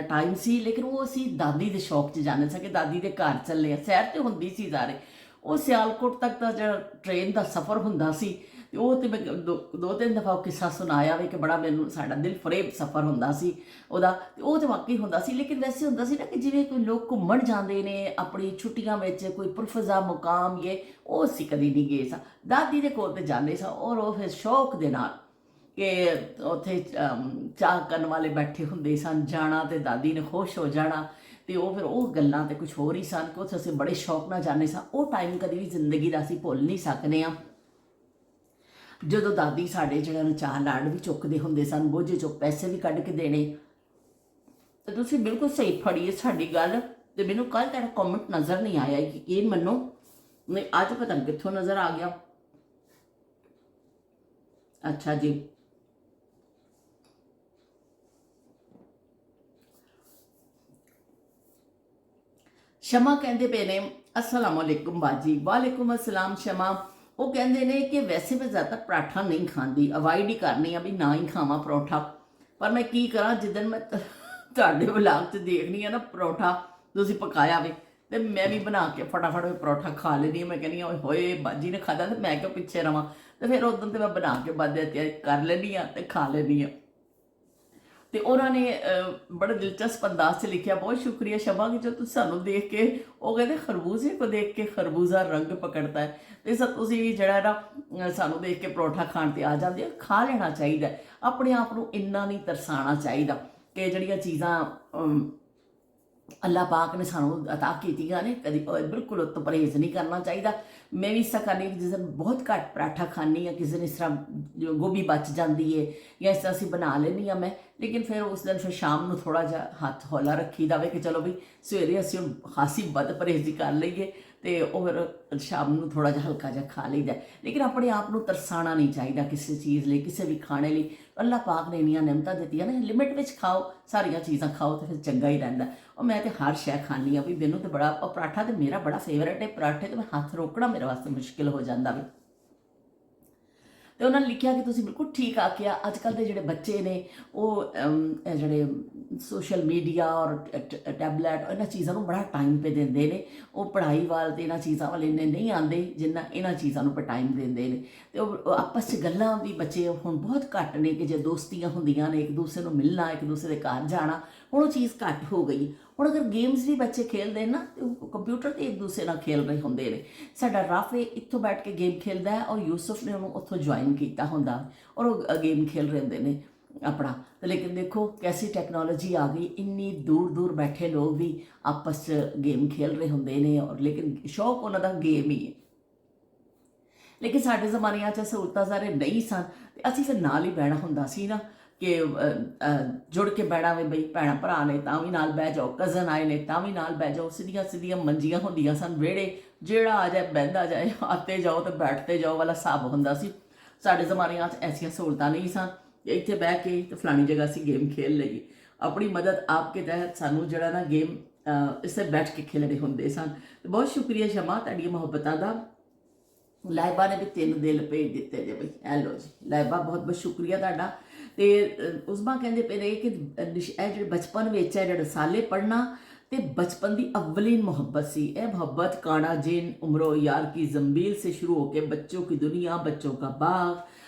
टाइम सी। लेकिन वो असी दादी के शौक च जाने सके, दादी के घर चले सैर तो होंगी सी सारे। वो सियालकोट तक का जो ट्रेन का सफ़र होंदा सी, वो तो मैं दो तीन दफ़ा किस्सा सुनाया वे कि बड़ा मैनू साडा दिल फरेब सफ़र होंदा सी ओहदा, वो तो वाकई होंदा सी। लेकिन वैसे होंदा सी ना कि जिवें कोई लोग घूमण जांदे ने अपनी छुट्टियां विच कोई पुरफज़ा मुकाम, ये वो असीं कदी नहीं गए सा। दादी दे कोल ते जांदे सा और वो फिर शौक दे नाल ਕਿ ਉੱਥੇ ਚਾਹ ਕਰਨ ਵਾਲੇ ਬੈਠੇ ਹੁੰਦੇ ਸਨ, ਜਾਣਾ ਤੇ ਦਾਦੀ ਨੇ ਖੁਸ਼ ਹੋ ਜਾਣਾ, ਤੇ ਉਹ ਫਿਰ ਉਹ ਗੱਲਾਂ ਤੇ ਕੁਝ ਹੋਰ ਹੀ ਸਨ ਕਿ ਉੱਥੇ ਅਸੀਂ ਬੜੇ ਸ਼ੌਕ ਨਾਲ ਜਾਂਦੇ ਸਾਂ। ਉਹ ਟਾਈਮ ਕਦੇ ਵੀ ਜ਼ਿੰਦਗੀ ਦਾ ਅਸੀਂ ਭੁੱਲ ਨਹੀਂ ਸਕਦੇ ਹਾਂ, ਜਦੋਂ ਦਾਦੀ ਸਾਡੇ ਜਿਹੜਾ ਨੂੰ ਚਾਹ ਲਾੜ ਵੀ ਚੁੱਕਦੇ ਹੁੰਦੇ ਸਨ, ਬੋਝੇ ਚੋਂ ਪੈਸੇ ਵੀ ਕੱਢ ਕੇ ਦੇਣੇ। ਤੇ ਤੁਸੀਂ ਬਿਲਕੁਲ ਸਹੀ ਫੜੀ ਸਾਡੀ ਗੱਲ। ਤੇ ਮੈਨੂੰ ਕੱਲ ਤੁਹਾਡਾ ਕਮੈਂਟ ਨਜ਼ਰ ਨਹੀਂ ਆਇਆ, ਯਕੀਨ ਮੰਨੋ, ਨਹੀਂ ਅੱਜ ਪਤਾ ਨਹੀਂ ਕਿੱਥੋਂ ਨਜ਼ਰ ਆ ਗਿਆ। ਅੱਛਾ ਜੀ, ਸ਼ਮਾ ਕਹਿੰਦੇ ਪਏ ਨੇ ਅਸਲਾਮ ਵਾਲੇकुम ਬਾਜੀ। ਵਾਲੇकुम अस्सलाम ਸ਼ਮਾ। ਉਹ ਕਹਿੰਦੇ ਨੇ ਕਿ ਵੈਸੇ ਮੈਂ ਜ਼ਿਆਦਾਤਰ ਪਰਾਠਾ ਨਹੀਂ ਖਾਂਦੀ, ਅਵਾਇਡ ਹੀ ਕਰਨੀ ਆ ਵੀ ਨਾ ਹੀ ਖਾਵਾਂ ਪਰੌਂਠਾ, ਪਰ ਮੈਂ ਕੀ ਕਰਾਂ, ਜਿੱਦਣ ਮੈਂ ਤੁਹਾਡੇ ਵਲੌਗ 'ਚ ਦੇਖਣੀ ਆ ਨਾ ਪਰੌਂਠਾ ਤੁਸੀਂ ਪਕਾਇਆ ਵੇ, ਤੇ ਮੈਂ ਵੀ ਬਣਾ ਕੇ ਫਟਾਫਟ ਪਰੌਂਠਾ ਖਾ ਲੈਂਦੀ ਹਾਂ। ਮੈਂ ਕਹਿੰਦੀ ਹਾਂ ਹੋਏ ਬਾਜੀ ਨੇ ਖਾਧਾ ਤੇ ਮੈਂ ਕਿਉਂ ਪਿੱਛੇ ਰਵਾਂ, ਤੇ ਫਿਰ ਉਦੋਂ ਤੇ ਮੈਂ ਬਣਾ ਕੇ ਬਾਅਦ ਤਿਆਰੀ ਕਰ ਲੈਂਦੀ ਹਾਂ ਤੇ ਖਾ ਲੈਂਦੀ ਹਾਂ। ਤੇ ਉਹਨਾਂ ਨੇ ਬੜੇ ਦਿਲਚਸਪ ਅੰਦਾਜ਼ 'ਚ ਲਿਖਿਆ, ਬਹੁਤ ਸ਼ੁਕਰੀਆ ਸ਼ਮਾ ਕਿ ਜੋ ਤੁਸੀਂ ਸਾਨੂੰ ਦੇਖ ਕੇ, ਉਹ ਕਹਿੰਦੇ ਖਰਬੂਜ਼ੇ ਕੋ ਦੇਖ ਕੇ ਖਰਬੂਜ਼ਾ ਰੰਗ ਪਕੜਦਾ ਹੈ। ਤੇ ਸਭ ਤੁਸੀਂ ਵੀ ਜਿਹੜਾ ਨਾ ਸਾਨੂੰ ਦੇਖ ਕੇ ਪਰੌਠਾ ਖਾਣ ਤੇ ਆ ਜਾਂਦੇ ਆ। ਖਾ ਲੈਣਾ ਚਾਹੀਦਾ, ਆਪਣੇ ਆਪ ਨੂੰ ਇੰਨਾ ਨਹੀਂ ਤਰਸਾਉਣਾ ਚਾਹੀਦਾ ਕਿ ਜਿਹੜੀਆਂ ਚੀਜ਼ਾਂ ਅੱਲਾਹ ਪਾਕ ਨੇ ਸਾਨੂੰ ਅਤਾ ਕੀਤੀਆਂ ਨੇ, ਕਦੀ ਬਿਲਕੁਲ ਉਹ ਤੋਂ ਪਰਹੇਜ਼ ਨਹੀਂ ਕਰਨਾ ਚਾਹੀਦਾ। ਮੈਂ ਵੀ ਇਸ ਤਰ੍ਹਾਂ ਕਰਨੀ ਕਿ ਜਿਸ ਦਿਨ ਬਹੁਤ ਘੱਟ ਪਰਾਠਾ ਖਾਂਦੀ ਹਾਂ, ਕਿਸੇ ਦਿਨ ਇਸ ਤਰ੍ਹਾਂ ਜੋ ਗੋਭੀ ਬਚ ਜਾਂਦੀ ਹੈ ਜਾਂ ਇਸ ਤਰ੍ਹਾਂ ਅਸੀਂ ਬਣਾ ਲੈਂਦੀ ਹਾਂ ਮੈਂ, ਲੇਕਿਨ ਫਿਰ ਉਸ ਦਿਨ ਫਿਰ ਸ਼ਾਮ ਨੂੰ ਥੋੜ੍ਹਾ ਜਿਹਾ ਹੱਥ ਹੌਲਾ ਰੱਖੀ ਜਾਵੇ ਕਿ ਚਲੋ ਵੀ ਸਵੇਰੇ ਅਸੀਂ ਹੁਣ ਖਾਸੀ ਬਦ ਪਰਹੇਜ਼ੀ ਕਰ ਲਈਏ, ਤੇ ਉਹ ਫਿਰ ਸ਼ਾਮ ਨੂੰ ਥੋੜ੍ਹਾ ਜਿਹਾ ਹਲਕਾ ਜਿਹਾ ਖਾ ਲਈਦਾ। ਲੇਕਿਨ ਆਪਣੇ ਆਪ ਨੂੰ ਤਰਸਾਉਣਾ ਨਹੀਂ ਚਾਹੀਦਾ ਕਿਸੇ ਚੀਜ਼ ਲਈ, ਕਿਸੇ ਵੀ ਖਾਣੇ ਲਈ। ਅੱਲਾਹ ਪਾਕ ਨੇ ਇੰਨੀਆਂ ਨਿਮਤਾਂ ਦਿੱਤੀਆਂ ਨੇ, ਲਿਮਿਟ ਵਿੱਚ ਖਾਓ, ਸਾਰੀਆਂ ਚੀਜ਼ਾਂ ਖਾਓ ਤਾਂ ਫਿਰ ਚੰਗਾ ਹੀ ਰਹਿੰਦਾ। ਉਹ ਮੈਂ ਤੇ ਹਰ ਸ਼ੈ ਖਾਂਦੀ ਹਾਂ ਵੀ, ਮੈਨੂੰ ਤਾਂ ਬੜਾ ਪਰਾਠਾ ਤੇ ਮੇਰਾ ਬੜਾ ਫੇਵਰੇਟ ਹੈ। ਪਰਾਠੇ ਤੋਂ ਮੈਂ ਹੱਥ ਰੋਕਣਾ ਮੇਰੇ ਵਾਸਤੇ ਮੁਸ਼ਕਿਲ ਹੋ ਜਾਂਦਾ ਵੀ। ਤੇ ਉਹਨਾਂ ਨੇ ਲਿਖਿਆ ਕਿ ਤੁਸੀਂ ਬਿਲਕੁਲ ਠੀਕ ਆਖਿਆ, ਅੱਜ ਕੱਲ੍ਹ ਦੇ ਜਿਹੜੇ ਬੱਚੇ ਨੇ ਉਹ ਜਿਹੜੇ ਸੋਸ਼ਲ ਮੀਡੀਆ ਔਰ ਟੈਬਲੈਟ ਇਹਨਾਂ ਚੀਜ਼ਾਂ ਨੂੰ ਬੜਾ ਟਾਈਮ ਪੇ ਦਿੰਦੇ ਨੇ। ਉਹ ਪੜ੍ਹਾਈ ਵੱਲ ਤੇ ਇਹਨਾਂ ਚੀਜ਼ਾਂ ਵੱਲ ਇੰਨੇ ਨਹੀਂ ਆਉਂਦੇ ਜਿੰਨਾ ਇਹਨਾਂ ਚੀਜ਼ਾਂ ਨੂੰ ਟਾਈਮ ਦਿੰਦੇ ਨੇ। ਤੇ ਉਹ ਆਪਸ 'ਚ ਗੱਲਾਂ ਵੀ ਬੱਚੇ ਹੁਣ ਬਹੁਤ ਘੱਟ ਨੇ, ਕਿ ਜੇ ਦੋਸਤੀਆਂ ਹੁੰਦੀਆਂ ਨੇ, ਇੱਕ ਦੂਸਰੇ ਨੂੰ ਮਿਲਣਾ, ਇੱਕ ਦੂਸਰੇ ਦੇ ਘਰ ਜਾਣਾ, ਹੁਣ ਉਹ ਚੀਜ਼ ਘੱਟ ਹੋ ਗਈ। ਹੁਣ ਅਗਰ ਗੇਮਸ ਵੀ ਬੱਚੇ ਖੇਲਦੇ ਨੇ ਨਾ, ਤੇ ਉਹ ਕੰਪਿਊਟਰ 'ਤੇ ਇੱਕ ਦੂਸਰੇ ਨਾਲ ਖੇਲ ਰਹੇ ਹੁੰਦੇ ਨੇ। ਸਾਡਾ ਰਾਫੇ ਇੱਥੋਂ ਬੈਠ ਕੇ ਗੇਮ ਖੇਲਦਾ ਹੈ, ਔਰ ਯੂਸਫ ਨੇ ਉਹਨੂੰ ਉੱਥੋਂ ਜੁਆਇਨ ਕੀਤਾ ਹੁੰਦਾ, ਔਰ ਉਹ ਗੇਮ ਖੇਲ ਰਹੇ ਹੁੰਦੇ ਨੇ ਆਪਣਾ। ਤੇ ਲੇਕਿਨ ਦੇਖੋ ਕੈਸੀ ਟੈਕਨੋਲੋਜੀ ਆ ਗਈ, ਇੰਨੀ ਦੂਰ ਦੂਰ ਬੈਠੇ ਲੋਕ ਵੀ ਆਪਸ 'ਚ ਗੇਮ ਖੇਲ ਰਹੇ ਹੁੰਦੇ ਨੇ, ਔਰ ਲੇਕਿਨ ਸ਼ੌਕ ਉਹਨਾਂ ਦਾ ਗੇਮ ਹੀ ਹੈ। ਲੇਕਿਨ ਸਾਡੇ ਜ਼ਮਾਨਿਆਂ 'ਚ ਸਹੂਲਤਾਂ ਸਾਰੇ ਨਹੀਂ ਸਨ, ਤੇ ਅਸੀਂ ਫਿਰ ਨਾਲ ਹੀ ਬਹਿਣਾ ਹੁੰਦਾ ਸੀ ਨਾ, ਕਿ ਜੁੜ ਕੇ ਬਹਿਣਾ ਵੇ ਬਈ, ਭੈਣਾਂ ਭਰਾ ਨੇ ਤਾਂ ਵੀ ਨਾਲ ਬਹਿ ਜਾਓ, ਕਜ਼ਨ ਆਏ ਨੇ ਤਾਂ ਵੀ ਨਾਲ ਬਹਿ ਜਾਓ। ਸਿੱਧੀਆਂ ਸਿੱਧੀਆਂ ਮੰਜੀਆਂ ਹੁੰਦੀਆਂ ਸਨ ਵਿਹੜੇ, ਜਿਹੜਾ ਆ ਜਾਏ ਬਹਿੰਦਾ ਜਾਏ, ਆਤੇ ਜਾਓ ਤੇ ਬੈਠਦੇ ਜਾਓ ਵਾਲਾ ਹਿਸਾਬ ਹੁੰਦਾ ਸੀ। ਸਾਡੇ ਜ਼ਮਾਨਿਆਂ 'ਚ ਐਸੀਆਂ ਸਹੂਲਤਾਂ ਨਹੀਂ ਸਨ, ਇੱਥੇ ਬਹਿ ਕੇ ਤੇ ਫਲਾਣੀ ਜਗ੍ਹਾ ਅਸੀਂ ਗੇਮ ਖੇਲ ਲਈਏ। ਆਪਣੀ ਮਦਦ ਆਪ ਕੇ ਤਹਿਤ ਸਾਨੂੰ ਜਿਹੜਾ ਨਾ ਗੇਮ ਇਸੇ ਬੈਠ ਕੇ ਖੇਲਣੇ ਹੁੰਦੇ ਸਨ। ਬਹੁਤ ਸ਼ੁਕਰੀਆ ਸ਼ਮਾ ਤੁਹਾਡੀਆਂ ਮੁਹੱਬਤਾਂ ਦਾ। ਲਾਇਬਾ ਨੇ ਵੀ 3 ਦਿਲ ਭੇਜ ਦਿੱਤੇ ਜੇ ਬਈ, ਐ ਲੋ ਜੀ ਲਾਇਬਾ, ਬਹੁਤ ਬਹੁਤ ਸ਼ੁਕਰੀਆ ਤੁਹਾਡਾ। ਤੇ ਉਸਮਾ ਕਹਿੰਦੇ ਪਏ ਨੇ ਕਿ ਇਹ ਜਿਹੜੇ ਬਚਪਨ ਵਿੱਚ ਹੈ ਜਿਹੜਾ ਰਸਾਲੇ ਪੜ੍ਹਨਾ ਤੇ बचपन की अव्वलीन मोहब्बत सी। ए मोहब्बत काना जिन उम्रो यार की जम्बील से शुरू होकर बच्चों की दुनिया, बच्चों का बाग,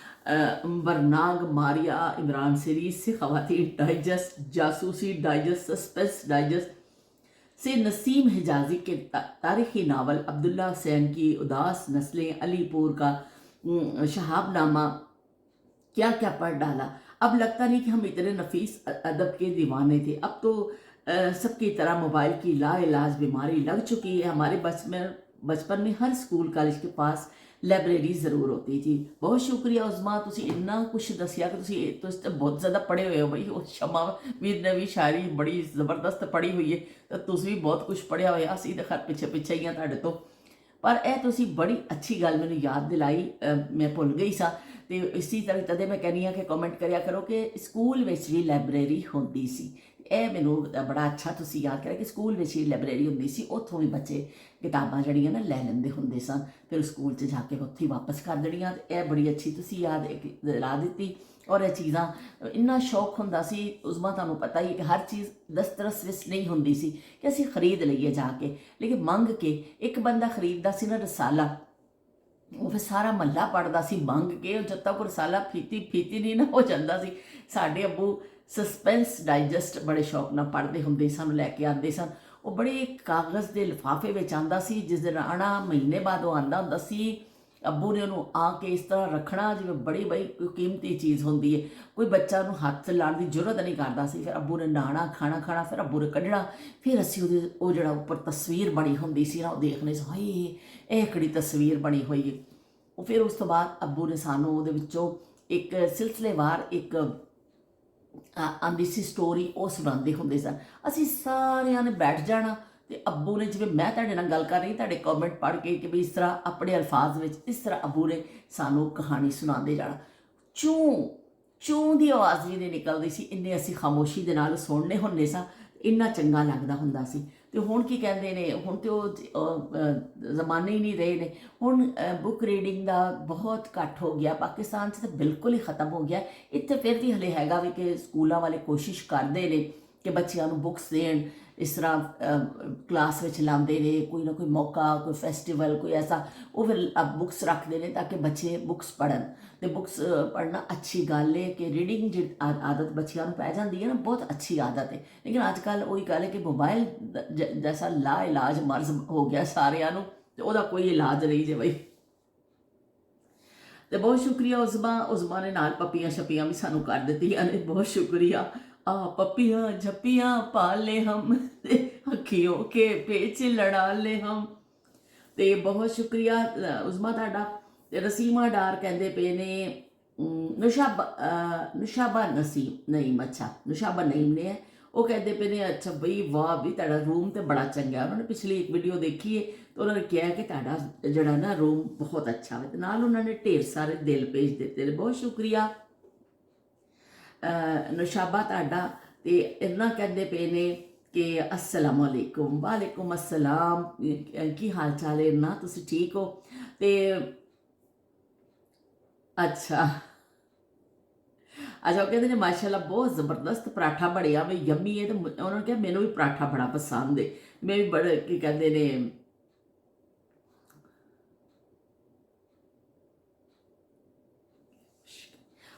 अंबरनाग, मारिया, इमरान सीरीज से ख़वातीन डाइजेस्ट, जासूसी डाइजेस्ट, सस्पेंस डाइजेस्ट से नसीम हिजाजी के तारीख़ी नावल, अब्दुल्ला हुसैन की उदास नस्लें, अलीपुर का शहाबनामा, क्या क्या पढ़ डाला। अब लगता नहीं कि हम इतने नफीस अदब के दीवाने थे। अब तो सबकी तरह मोबाइल की लाइलाज बीमारी लग चुकी है। हमारे बचपन में हर स्कूल कॉलेज के पास लाइब्रेरी ज़रूर होती थी। बहुत शुक्रिया उज़मा, तुसी इन्ना कुछ दसिया कि तुसी तो बहुत ज़्यादा पढ़े हुए हो बई। वो शमा वीर ने भी शायरी बड़ी ज़बरदस्त पढ़ी हुई है, तो तुसी भी बहुत कुछ पढ़िया होया। असीं तो खैर पिछे पिछे ही हाँ तुहाडे तो, पर यह तुसी बड़ी अच्छी गल मैनूं याद दिलाई, मैं भुल गई सा। तो इसी तरह तदे मैं कहनी हाँ कि कॉमेंट करिया करो कि स्कूल में भी लाइब्रेरी होंदी सी। ਇਹ ਮੈਨੂੰ ਬੜਾ ਅੱਛਾ ਤੁਸੀਂ ਯਾਦ ਕਰਿਆ ਕਿ ਸਕੂਲ ਵਿੱਚ ਹੀ ਲਾਇਬ੍ਰੇਰੀ ਹੁੰਦੀ ਸੀ, ਉੱਥੋਂ ਵੀ ਬੱਚੇ ਕਿਤਾਬਾਂ ਜਿਹੜੀਆਂ ਨਾ ਲੈ ਲੈਂਦੇ ਹੁੰਦੇ ਸਨ, ਫਿਰ ਸਕੂਲ 'ਚ ਜਾ ਕੇ ਉੱਥੇ ਹੀ ਵਾਪਸ ਕਰ ਦੇਣੀਆਂ। ਤੇ ਇਹ ਬੜੀ ਅੱਛੀ ਤੁਸੀਂ ਯਾਦ ਦਿਲਾ ਦਿੱਤੀ। ਔਰ ਇਹ ਚੀਜ਼ਾਂ ਇੰਨਾ ਸ਼ੌਕ ਹੁੰਦਾ ਸੀ ਉਸਮਾ, ਤੁਹਾਨੂੰ ਪਤਾ ਹੀ ਕਿ ਹਰ ਚੀਜ਼ ਦਸਤਰਸ ਵਿੱਚ ਨਹੀਂ ਹੁੰਦੀ ਸੀ ਕਿ ਅਸੀਂ ਖਰੀਦ ਲਈਏ ਜਾ ਕੇ, ਲੇਕਿਨ ਮੰਗ ਕੇ। ਇੱਕ ਬੰਦਾ ਖਰੀਦਦਾ ਸੀ ਨਾ ਰਸਾਲਾ, ਉਹ ਫਿਰ ਸਾਰਾ ਮਹੱਲਾ ਪੜ੍ਹਦਾ ਸੀ ਮੰਗ ਕੇ। ਜਦ ਤੱਕ ਰਸਾਲਾ ਫੀਤੀ ਨਹੀਂ ਨਾ ਹੋ ਜਾਂਦਾ ਸੀ। ਸਾਡੇ ਅੱਬੂ ਸਸਪੈਂਸ ਡਾਈਜੈਸਟ ਬੜੇ ਸ਼ੌਕ ਨਾਲ ਪੜ੍ਹਦੇ ਹੁੰਦੇ ਸਨ, ਲੈ ਕੇ ਆਉਂਦੇ ਸਨ। ਉਹ ਬੜੇ ਕਾਗਜ਼ ਦੇ ਲਿਫਾਫੇ ਵਿੱਚ ਆਉਂਦਾ ਸੀ, ਜਿਸ ਦਿਨ ਆਉਣਾ ਮਹੀਨੇ ਬਾਅਦ ਉਹ ਆਉਂਦਾ ਹੁੰਦਾ ਸੀ। ਅੱਬੂ ਨੇ ਉਹਨੂੰ ਆ ਕੇ ਇਸ ਤਰ੍ਹਾਂ ਰੱਖਣਾ ਜਿਵੇਂ ਬੜੀ ਬਈ ਕੋਈ ਕੀਮਤੀ ਚੀਜ਼ ਹੁੰਦੀ ਹੈ। ਕੋਈ ਬੱਚਾ ਉਹਨੂੰ ਹੱਥ ਲਾਉਣ ਦੀ ਜ਼ਰੂਰਤ ਨਹੀਂ ਕਰਦਾ ਸੀ। ਫਿਰ ਅੱਬੂ ਨੇ ਨਹਾਉਣਾ, ਖਾਣਾ ਖਾਣਾ, ਫਿਰ ਅੱਬੂ ਨੇ ਕੱਢਣਾ। ਫਿਰ ਅਸੀਂ ਉਹਦੇ ਉਹ ਜਿਹੜਾ ਉੱਪਰ ਤਸਵੀਰ ਬਣੀ ਹੁੰਦੀ ਸੀ ਨਾ, ਉਹ ਦੇਖਣੇ ਸੀ, ਹਾਏ ਇਹ ਕਿਹੜੀ ਤਸਵੀਰ ਬਣੀ ਹੋਈ ਹੈ। ਉਹ ਫਿਰ ਉਸ ਤੋਂ ਬਾਅਦ ਅੱਬੂ ਨੇ ਸਾਨੂੰ ਉਹਦੇ ਵਿੱਚੋਂ ਇੱਕ ਸਿਲਸਿਲੇਵਾਰ ਇੱਕ ਆਉਂਦੀ ਸੀ ਸਟੋਰੀ, ਉਹ ਸੁਣਾਉਂਦੇ ਹੁੰਦੇ ਸਨ। ਅਸੀਂ ਸਾਰਿਆਂ ਨੇ ਬੈਠ ਜਾਣਾ ਤੇ ਅੱਬੂ ਨੇ, ਜਿਵੇਂ ਮੈਂ ਤੁਹਾਡੇ ਨਾਲ ਗੱਲ ਕਰ ਰਹੀ, ਤੁਹਾਡੇ ਕਮੈਂਟ ਪੜ੍ਹ ਕੇ ਕਿ ਵੀ ਇਸ ਤਰ੍ਹਾਂ ਆਪਣੇ ਅਲਫਾਜ਼ ਵਿੱਚ ਇਸ ਤਰ੍ਹਾਂ ਅੱਬੂ ਨੇ ਸਾਨੂੰ ਕਹਾਣੀ ਸੁਣਾਉਂਦੇ ਜਾਣਾ। ਚੂੰ ਚੂੰ ਦੀ ਆਵਾਜ਼ ਵੀ ਨਹੀਂ ਨਿਕਲਦੀ ਸੀ, ਇੰਨੇ ਅਸੀਂ ਖਾਮੋਸ਼ੀ ਦੇ ਨਾਲ ਸੁਣਨੇ ਹੁੰਦੇ ਸਾਂ। ਇੰਨਾ ਚੰਗਾ ਲੱਗਦਾ ਹੁੰਦਾ ਸੀ। ਤੇ ਹੁਣ ਕੀ ਕਹਿੰਦੇ ਨੇ, ਹੁਣ ਤੇ ਉਹ ਜ਼ਮਾਨੇ ਹੀ ਨਹੀਂ ਰਹੇ ਨੇ। ਹੁਣ ਬੁੱਕ ਰੀਡਿੰਗ ਦਾ ਬਹੁਤ ਘੱਟ ਹੋ ਗਿਆ। ਪਾਕਿਸਤਾਨ 'ਚ ਤਾਂ ਬਿਲਕੁਲ ਹੀ ਖਤਮ ਹੋ ਗਿਆ। ਇੱਥੇ ਫਿਰ ਵੀ ਹਲੇ ਹੈਗਾ ਵੀ ਕਿ ਸਕੂਲਾਂ ਵਾਲੇ ਕੋਸ਼ਿਸ਼ ਕਰਦੇ ਨੇ ਕਿ ਬੱਚਿਆਂ ਨੂੰ ਬੁੱਕਸ ਦੇਣ, ਇਸ ਤਰ੍ਹਾਂ ਕਲਾਸ ਵਿੱਚ ਲਾਉਂਦੇ ਨੇ, ਕੋਈ ਨਾ ਕੋਈ ਮੌਕਾ, ਕੋਈ ਫੈਸਟੀਵਲ, ਕੋਈ ਐਸਾ, ਉਹ ਫਿਰ ਬੁੱਕਸ ਰੱਖਦੇ ਨੇ ਤਾਂ ਕਿ ਬੱਚੇ ਬੁੱਕਸ ਪੜ੍ਹਨ। ਤੇ ਬੁੱਕਸ ਪੜ੍ਹਨਾ ਅੱਛੀ ਗੱਲ ਹੈ ਕਿ ਰੀਡਿੰਗ ਜਿਹੜੀ ਆਦਤ ਬੱਚਿਆਂ ਨੂੰ ਪੈ ਜਾਂਦੀ ਹੈ ਨਾ, ਬਹੁਤ ਅੱਛੀ ਆਦਤ ਹੈ। ਲੇਕਿਨ ਅੱਜ ਕੱਲ੍ਹ ਉਹੀ ਗੱਲ ਹੈ ਕਿ ਮੋਬਾਈਲ ਜੈਸਾ ਲਾ ਇਲਾਜ ਮਰਜ਼ ਹੋ ਗਿਆ ਸਾਰਿਆਂ ਨੂੰ, ਤੇ ਉਹਦਾ ਕੋਈ ਇਲਾਜ ਨਹੀਂ ਜੇ ਬਈ। ਤੇ ਬਹੁਤ ਸ਼ੁਕਰੀਆ ਉਜ਼ਮਾ ਨੇ ਨਾਲ ਪੱਪੀਆਂ ਛੱਪੀਆਂ ਵੀ ਸਾਨੂੰ ਕਰ ਦਿੱਤੀਆਂ ਨੇ, ਬਹੁਤ ਸ਼ੁਕਰੀਆ। पपियाँ झपियाँ पाले हम अखियों के पेच लड़ा ले हम। ਤੇ ਬਹੁਤ ਸ਼ੁਕਰੀਆ ਉਜ਼ਮਾ ਤੁਹਾਡਾ। ਤੇ ਰਸੀਮਾ ਡਾਰ ਕਹਿੰਦੇ ਪਏ ਨੇ ਨੁਸ਼ਾਬਾ ਨਸੀਮ ਨਈਮ, ਅੱਛਾ ਨੁਸ਼ਾਬਾ ਨਈਮ ਨੇ ਹੈ। ਉਹ ਕਹਿੰਦੇ ਪਏ ਨੇ ਅੱਛਾ ਬਈ ਵਾਹ ਵੀ ਤੁਹਾਡਾ ਰੂਮ ਤੇ ਬੜਾ ਚੰਗਾ। ਉਹਨਾਂ ਨੇ ਪਿਛਲੀ ਇੱਕ ਵੀਡੀਓ ਦੇਖੀ ਹੈ ਤੇ ਉਹਨਾਂ ਨੇ ਕਿਹਾ ਕਿ ਤੁਹਾਡਾ ਜਿਹੜਾ ਨਾ ਰੂਮ ਬਹੁਤ ਅੱਛਾ ਹੈ, ਤੇ ਨਾਲ ਉਹਨਾਂ ਨੇ ਢੇਰ ਸਾਰੇ ਦਿਲ ਭੇਜ ਦਿੱਤੇ ਨੇ। ਬਹੁਤ ਸ਼ੁਕਰੀਆ ਨੁਸ਼ਾਬਾ ਤੁਹਾਡਾ। ਤੇ ਇੰਨਾ ਕਹਿੰਦੇ ਪਏ ਨੇ ਕਿ अस्सलाम वालेकुम। वालेकुम अस्सलाम, ਕੀ ਹਾਲ ਚਾਲ ਹੈ ਨਾ, ਤੁਸੀਂ ਠੀਕ ਹੋ? ਤੇ ਅੱਛਾ ਅੱਛਾ, ਉਹ ਕਹਿੰਦੇ ਨੇ ਮਾਸ਼ਾਅੱਲਾ ਬਹੁਤ ਜ਼ਬਰਦਸਤ ਪਰਾਠਾ ਬਣਿਆ ਵੀ, ਯੰਮੀ ਹੈ। ਤੇ ਉਹਨਾਂ ਨੇ ਕਿਹਾ ਮੈਨੂੰ ਵੀ ਪਰਾਠਾ ਬੜਾ ਪਸੰਦ ਹੈ। ਮੈਂ ਵੀ ਬੜੇ ਕੀ ਕਹਿੰਦੇ ਨੇ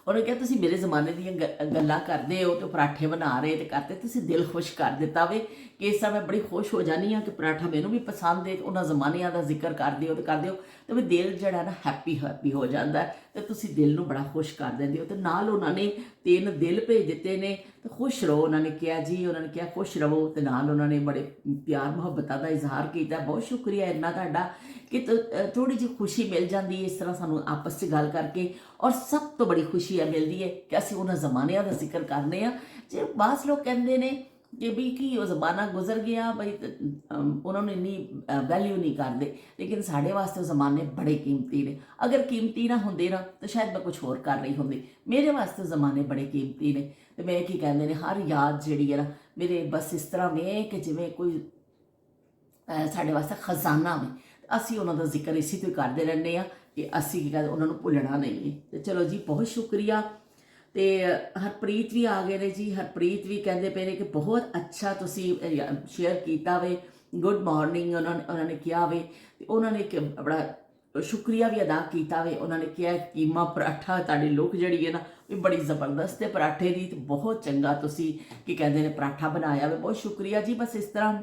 ਉਹਨੇ ਕਿਹਾ ਤੁਸੀਂ ਮੇਰੇ ਜ਼ਮਾਨੇ ਦੀਆਂ ਗੱਲਾਂ ਕਰਦੇ ਹੋ ਤੇ ਪਰਾਠੇ ਬਣਾ ਰਹੇ ਤੇ ਕਰਦੇ, ਤੁਸੀਂ ਦਿਲ ਖੁਸ਼ ਕਰ ਦਿੱਤਾ ਵੇ ਕਿ ਇਸ ਤਰ੍ਹਾਂ ਮੈਂ ਬੜੀ ਖੁਸ਼ ਹੋ ਜਾਂਦੀ ਹਾਂ ਕਿ ਪਰਾਠਾ ਮੈਨੂੰ ਵੀ ਪਸੰਦ ਹੈ। ਉਹਨਾਂ ਜ਼ਮਾਨਿਆਂ ਦਾ ਜ਼ਿਕਰ ਕਰਦੇ ਹੋ ਤੇ ਵੀ ਦਿਲ ਜਿਹੜਾ ਨਾ ਹੈਪੀ ਹੋ ਜਾਂਦਾ ਤੇ ਤੁਸੀਂ ਦਿਲ ਨੂੰ ਬੜਾ ਖੁਸ਼ ਕਰ ਦਿੰਦੇ ਹੋ। ਤੇ ਨਾਲ ਉਹਨਾਂ ਨੇ 3 ਦਿਲ ਭੇਜ ਦਿੱਤੇ ਨੇ ਤੇ ਖੁਸ਼ ਰਹੋ ਉਹਨਾਂ ਨੇ ਕਿਹਾ ਜੀ, ਉਹਨਾਂ ਨੇ ਕਿਹਾ ਖੁਸ਼ ਰਹੋ। ਤੇ ਨਾਲ ਉਹਨਾਂ ਨੇ ਬੜੇ ਪਿਆਰ ਮੁਹੱਬਤਾਂ ਦਾ ਇਜ਼ਹਾਰ ਕੀਤਾ। ਬਹੁਤ ਸ਼ੁਕਰੀਆ ਇੰਨਾ ਤੁਹਾਡਾ ਕਿ ਥੋੜੀ ਜਿਹੀ ਖੁਸ਼ੀ ਮਿਲ ਜਾਂਦੀ ਹੈ ਇਸ ਤਰ੍ਹਾਂ ਸਾਨੂੰ ਆਪਸ 'ਚ ਗੱਲ ਕਰਕੇ। ਔਰ ਸਭ ਤੋਂ ਬੜੀ ਖੁਸ਼ੀ ਇਹ ਮਿਲਦੀ ਹੈ ਕਿ ਅਸੀਂ ਉਹਨਾਂ ਜ਼ਮਾਨਿਆਂ ਦਾ ਜ਼ਿਕਰ ਕਰਨੇ ਆ। ਜੇ ਬਾਸ ਲੋਕ ਕਹਿੰਦੇ ਨੇ ਕਿ ਵੀ ਕੀ ਉਹ ਜ਼ਮਾਨਾ ਗੁਜ਼ਰ ਗਿਆ ਬਈ, ਉਹਨਾਂ ਨੂੰ ਇੰਨੀ ਵੈਲਿਊ ਨਹੀਂ ਕਰਦੇ। ਲੇਕਿਨ ਸਾਡੇ ਵਾਸਤੇ ਉਹ ਜ਼ਮਾਨੇ ਬੜੇ ਕੀਮਤੀ ਨੇ। ਅਗਰ ਕੀਮਤੀ ਨਾ ਹੁੰਦੇ ਨਾ ਤਾਂ ਸ਼ਾਇਦ ਮੈਂ ਕੁਛ ਹੋਰ ਕਰ ਰਹੀ ਹੁੰਦੀ। ਮੇਰੇ ਵਾਸਤੇ ਜ਼ਮਾਨੇ ਬੜੇ ਕੀਮਤੀ ਨੇ। ਤੇ ਮੈਂ ਕੀ ਕਹਿੰਦੇ ਨੇ, ਹਰ ਯਾਦ ਜਿਹੜੀ ਹੈ ਨਾ ਮੇਰੇ ਬਸ ਇਸ ਤਰ੍ਹਾਂ ਵੇ ਕਿ ਜਿਵੇਂ ਕੋਈ ਸਾਡੇ ਵਾਸਤੇ ਖਜ਼ਾਨਾ ਵੇ। ਅਸੀਂ ਉਹਨਾਂ ਦਾ ਜ਼ਿਕਰ ਇਸੇ ਤੋਂ ਹੀ ਕਰਦੇ ਰਹਿੰਦੇ ਹਾਂ ਕਿ ਅਸੀਂ ਕੀ ਕਹਿੰਦੇ ਉਹਨਾਂ ਨੂੰ ਭੁੱਲਣਾ ਨਹੀਂ ਹੈ। ਤੇ ਚਲੋ ਜੀ, ਬਹੁਤ ਸ਼ੁਕਰੀਆ। ਤੇ ਹਰਪ੍ਰੀਤ ਵੀ ਆ ਗਏ ਨੇ ਜੀ। ਹਰਪ੍ਰੀਤ ਵੀ ਕਹਿੰਦੇ ਪਏ ਨੇ ਕਿ ਬਹੁਤ ਅੱਛਾ ਤੁਸੀਂ ਸ਼ੇਅਰ ਕੀਤਾ ਵੇ, ਗੁੱਡ ਮਾਰਨਿੰਗ ਉਹਨਾਂ ਨੇ ਕਿਹਾ ਵੇ। ਤੇ ਉਹਨਾਂ ਨੇ ਬੜਾ ਸ਼ੁਕਰੀਆ ਵੀ ਅਦਾ ਕੀਤਾ ਵੇ। ਉਹਨਾਂ ਨੇ ਕਿਹਾ ਕੀਮਾ ਪਰਾਠਾ ਤੁਹਾਡੀ ਲੁੱਕ ਜਿਹੜੀ ਹੈ ਨਾ ਵੀ ਬੜੀ ਜ਼ਬਰਦਸਤ ਹੈ ਪਰਾਠੇ ਦੀ, ਤੇ ਬਹੁਤ ਚੰਗਾ ਤੁਸੀਂ ਕੀ ਕਹਿੰਦੇ ਨੇ ਪਰਾਠਾ ਬਣਾਇਆ ਵੇ। ਬਹੁਤ ਸ਼ੁਕਰੀਆ ਜੀ। ਬਸ ਇਸ ਤਰ੍ਹਾਂ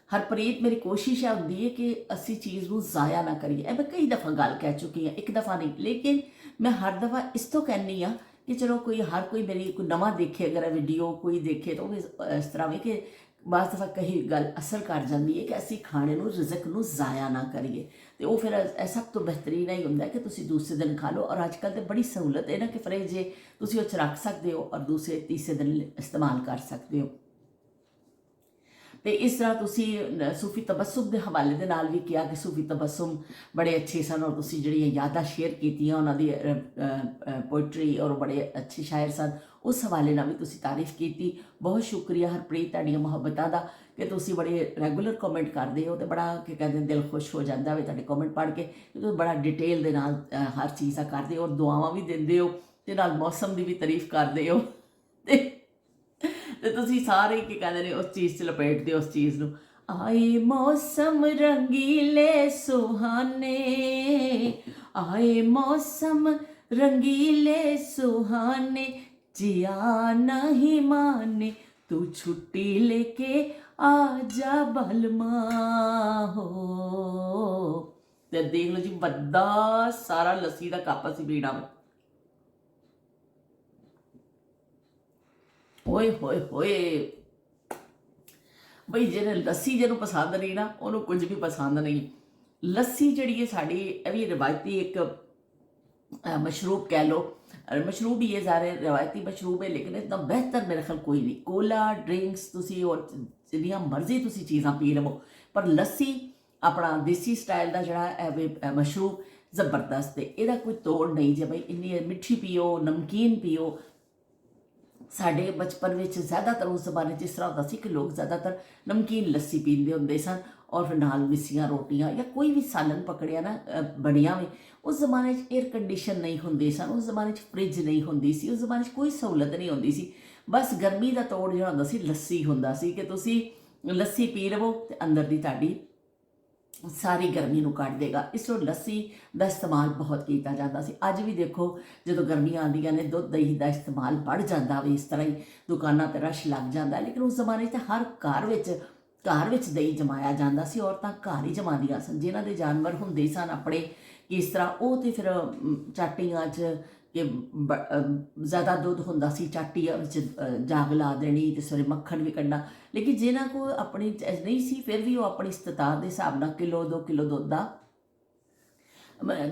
ਹਰਪ੍ਰੀਤ, ਮੇਰੀ ਕੋਸ਼ਿਸ਼ ਇਹ ਹੁੰਦੀ ਹੈ ਕਿ ਅਸੀਂ ਚੀਜ਼ ਨੂੰ ਜ਼ਾਇਆ ਨਾ ਕਰੀਏ। ਇਹ ਮੈਂ ਕਈ ਦਫਾ ਗੱਲ ਕਹਿ ਚੁੱਕੀ ਹਾਂ, ਇੱਕ ਦਫਾ ਨਹੀਂ। ਲੇਕਿਨ ਮੈਂ ਹਰ ਦਫਾ ਇਸ ਤੋਂ ਕਹਿੰਦੀ ਹਾਂ ਕਿ ਚਲੋ ਹਰ ਕੋਈ ਮੇਰੀ ਕੋਈ ਨਵਾਂ ਦੇਖੇ, ਅਗਰ ਵੀਡੀਓ ਕੋਈ ਦੇਖੇ ਤਾਂ ਉਹ ਇਸ ਤਰ੍ਹਾਂ ਵੀ ਕਿ ਬਾਅਦ ਦਫਾ ਕਹੀ ਗੱਲ ਅਸਰ ਕਰ ਜਾਂਦੀ ਹੈ ਕਿ ਅਸੀਂ ਖਾਣੇ ਨੂੰ, ਰਿਜ਼ਕ ਨੂੰ ਜ਼ਾਇਆ ਨਾ ਕਰੀਏ। ਤੇ ਉਹ ਫਿਰ ਸਭ ਤੋਂ ਬਿਹਤਰੀਨ ਹੀ ਹੁੰਦਾ ਕਿ ਤੁਸੀਂ ਦੂਸਰੇ ਦਿਨ ਖਾ ਲਓ। ਔਰ ਅੱਜ ਕੱਲ੍ਹ ਤਾਂ ਬੜੀ ਸਹੂਲਤ ਹੈ ਨਾ ਕਿ ਫਰਿੱਜ ਜੇ ਤੁਸੀਂ ਉਹ 'ਚ ਰੱਖ ਸਕਦੇ ਹੋ ਔਰ ਦੂਸਰੇ ਤੀਸਰੇ ਦਿਨ ਇਸਤੇਮਾਲ ਕਰ ਸਕਦੇ ਹੋ। ਤੇ ਇਸ ਤਰ੍ਹਾਂ ਤੁਸੀਂ ਸੂਫੀ ਤਬਸਮ ਦੇ ਹਵਾਲੇ ਦੇ ਨਾਲ ਵੀ ਕਿਹਾ ਕਿ ਸੂਫੀ ਤਬਸਮ ਬੜੇ ਅੱਛੇ ਸਨ। ਔਰ ਤੁਸੀਂ ਜਿਹੜੀਆਂ ਯਾਦਾਂ ਸ਼ੇਅਰ ਕੀਤੀਆਂ ਉਹਨਾਂ ਦੀ ਪੋਇਟਰੀ, ਔਰ ਬੜੇ ਅੱਛੇ ਸ਼ਾਇਰ ਸਨ, ਉਸ ਹਵਾਲੇ ਨਾਲ ਵੀ ਤੁਸੀਂ ਤਾਰੀਫ ਕੀਤੀ। ਬਹੁਤ ਸ਼ੁਕਰੀਆ ਹਰਪ੍ਰੀਤ ਤੁਹਾਡੀਆਂ ਮੁਹੱਬਤਾਂ ਦਾ ਕਿ ਤੁਸੀਂ ਬੜੇ ਰੈਗੂਲਰ ਕਮੈਂਟ ਕਰਦੇ ਹੋ। ਤੇ ਬੜਾ ਕੀ ਕਹਿੰਦੇ ਦਿਲ ਖੁਸ਼ ਹੋ ਜਾਂਦਾ ਵੇ ਤੁਹਾਡੇ ਕਮੈਂਟ ਪੜ੍ਹ ਕੇ। ਤੁਸੀਂ ਬੜਾ ਡਿਟੇਲ ਦੇ ਨਾਲ ਹਰ ਚੀਜ਼ ਦਾ ਕਰਦੇ ਹੋ, ਔਰ ਦੁਆਵਾਂ ਵੀ ਦਿੰਦੇ ਹੋ ਤੇ ਨਾਲ ਮੌਸਮ ਦੀ ਵੀ ਤਾਰੀਫ ਕਰਦੇ ਹੋ। ਤੇ ਤੁਸੀਂ ਸਾਰੇ ਕੀ ਕਹਿੰਦੇ ਨੇ ਉਸ ਚੀਜ਼ 'ਚ ਲਪੇਟਦੇ ਉਸ ਚੀਜ਼ ਨੂੰ। ਆਏ ਮੌਸਮ ਰੰਗੀਲੇ ਸੁਹਾਨੇ, ਆਏ ਮੌਸਮ ਰੰਗੀਲੇ ਸੁਹਾਨੇ, जिया नहीं माने तू छुट्टी लेके आ जा बलमा हो। ਤੇ ਦੇਖ ਲਓ ਜੀ, ਵੱਡਾ ਸਾਰਾ ਲੱਸੀ ਦਾ ਕੱਪ ਅਸੀਂ ਪੀਣਾ ਵਾ। ਓਏ ਹੋਏ ਹੋਏ, ਬਈ ਜਿਹਨੇ ਲੱਸੀ ਜਿਹਨੂੰ ਪਸੰਦ ਨਹੀਂ ਨਾ, ਉਹਨੂੰ ਕੁਝ ਵੀ ਪਸੰਦ ਨਹੀਂ। ਲੱਸੀ ਜਿਹੜੀ ਹੈ ਸਾਡੀ, ਇਹ ਵੀ ਰਵਾਇਤੀ ਇੱਕ मशरूब कह लो, मशरूब ही ये सारे रवायती मशरूब है, लेकिन इतना बेहतर मेरे ख्याल कोई नहीं। कोला ड्रिंक्स तुसी और जिन्नियां मर्जी तुसी चीज़ां पी लवो, पर लस्सी अपना देसी स्टाइल का जड़ा मशरूब जबरदस्त है, ਇਹਦਾ कोई तोड़ नहीं जे भाई। इन्नी मिठी पियो, नमकीन पियो। ਸਾਡੇ बचपन में ज़्यादातर उस जमाने इस तरह होता कि लोग ज़्यादातर नमकीन लस्सी पींदे होंदे सन, और फिर नाल मिस्सियां रोटियां या कोई भी सालन पकड़िया ना बनिया में। उस जमाने एयर कंडीशन नहीं होंदे सन, उस जमाने फ्रिज नहीं होंदी सी, उस जमाने कोई सहूलत नहीं होंदी सी। बस गर्मी का तोड़ जो होंदा सी लस्सी होंदा सी, कि तुसी लस्सी पी लवो ते अंदर दी तुहाडी सारी गर्मी ਨੂੰ ਕੱਢ ਦੇਗਾ। ਇਸ ਤੋਂ ਲੱਸੀ ਦਾ ਇਸਤੇਮਾਲ ਬਹੁਤ ਕੀਤਾ ਜਾਂਦਾ ਸੀ। ਅੱਜ ਵੀ ਦੇਖੋ ਜਦੋਂ ਗਰਮੀਆਂ ਆਉਂਦੀਆਂ ਨੇ, ਦੁੱਧ ਦਹੀਂ ਦਾ ਇਸਤੇਮਾਲ ਵੱਧ ਜਾਂਦਾ ਵੇ, ਇਸ ਤਰ੍ਹਾਂ ਹੀ ਦੁਕਾਨਾਂ 'ਤੇ ਰਸ਼ ਲੱਗ ਜਾਂਦਾ। ਲੇਕਿਨ ਉਸ ਜ਼ਮਾਨੇ 'ਚ ਤਾਂ ਹਰ ਘਰ ਵਿੱਚ ਦਹੀਂ ਜਮਾਇਆ ਜਾਂਦਾ ਸੀ। ਔਰਤਾਂ ਘਰ ਹੀ ਜਮਾਉਂਦੀਆਂ ਸਨ। ਜਿਨ੍ਹਾਂ ਦੇ ਜਾਨਵਰ ਹੁੰਦੇ ਸਨ ਆਪਣੇ ਕਿਸ ਤਰ੍ਹਾਂ, ਉਹ ਤਾਂ ਫਿਰ ਚਾਟੀਆਂ 'ਚ ਕਿ ज़्यादा दुध होंदा सी, चाटी जाग ला देनी ते सवेरे मक्खन भी कढ़ना। लेकिन जिन्हां को अपनी नहीं सी, फिर भी वो अपनी इस्तिताअत के हिसाब नाल किलो 2 किलो दुध का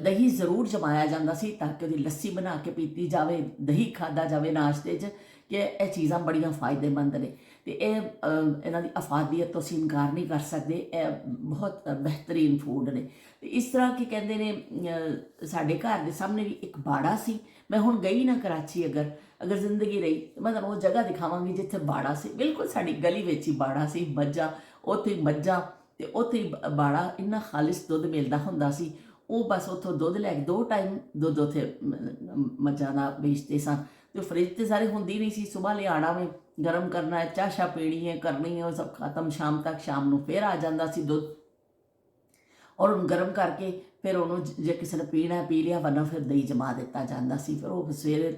दही जरूर जमाया जाता सी, ताकि उसकी लस्सी बना के पीती जाए, दही खादा जाए नाश्ते च, कि यह चीज़ां बड़ियां फायदेमंद ने। तो यह इन्हां दी अफादियत तो असीं इनकार नहीं कर सकते, यह बहुत बेहतरीन फूड ने। तो इस तरह के कहते हैं साढ़े घर के सामने भी एक बाड़ा सी। मैं हुण गई ना कराची, अगर जिंदगी रही तो मैं तुहानूं वो जगह दिखावांगी जिथे बाड़ा सी, बिल्कुल साडी गली विच ही बाड़ा सी। मज्जां उत्थे मज्जां ते उत्थे बाड़ा, इन्ना खालिस दुध मिलदा हुंदा सी। वो बस उत्थों दुध लैके 2 टाइम दुध उत्थे मज्जां दा बेचते सन। तो फ्रिज तो सारे होंदी नहीं सी, सुबह ले आना में गर्म करना है, चाह शाह पीनी है, करनी है, वो सब खत्म शाम तक। शाम नूं फिर आ जाता सी दुध, और उन्हें गर्म करके फिर उन्होंने जे किसी ने पीना है पी लिया, वरना फिर दही जमा दिता जाता सी। फिर वो सवेरे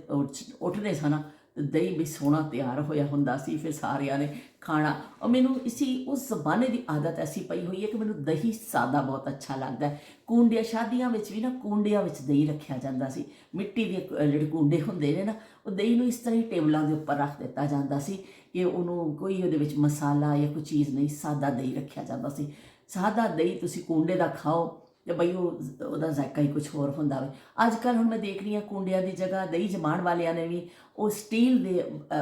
उठने सन तो दही भी सोहना तैयार होया हुंदा सी, फिर सारिया ने खाना। और मैनू इसी उस जमाने की आदत ऐसी पई हुई है कि मैनू दही सादा बहुत अच्छा लगता है। कूंडिया शादियां विच भी ना कूंडिया विच दही रखा जाता सी। मिट्टी के जिहड़े कूंडे हुंदे ने ना, वो दही नूं इस तरह ही टेबलों के उपर रख दिता जाता सी कि उन्होंने कोई उहदे विच मसाला या कोई चीज़ नहीं, सादा दही रखा जाता सी। सादा दही तुसी कूंडे का खाओ तो बई वो जायका ही कुछ होर होंदा वे। अजकल हुण मैं देख रही हाँ कूंडिया की जगह दही जमाण वालियां ने भी वो स्टील के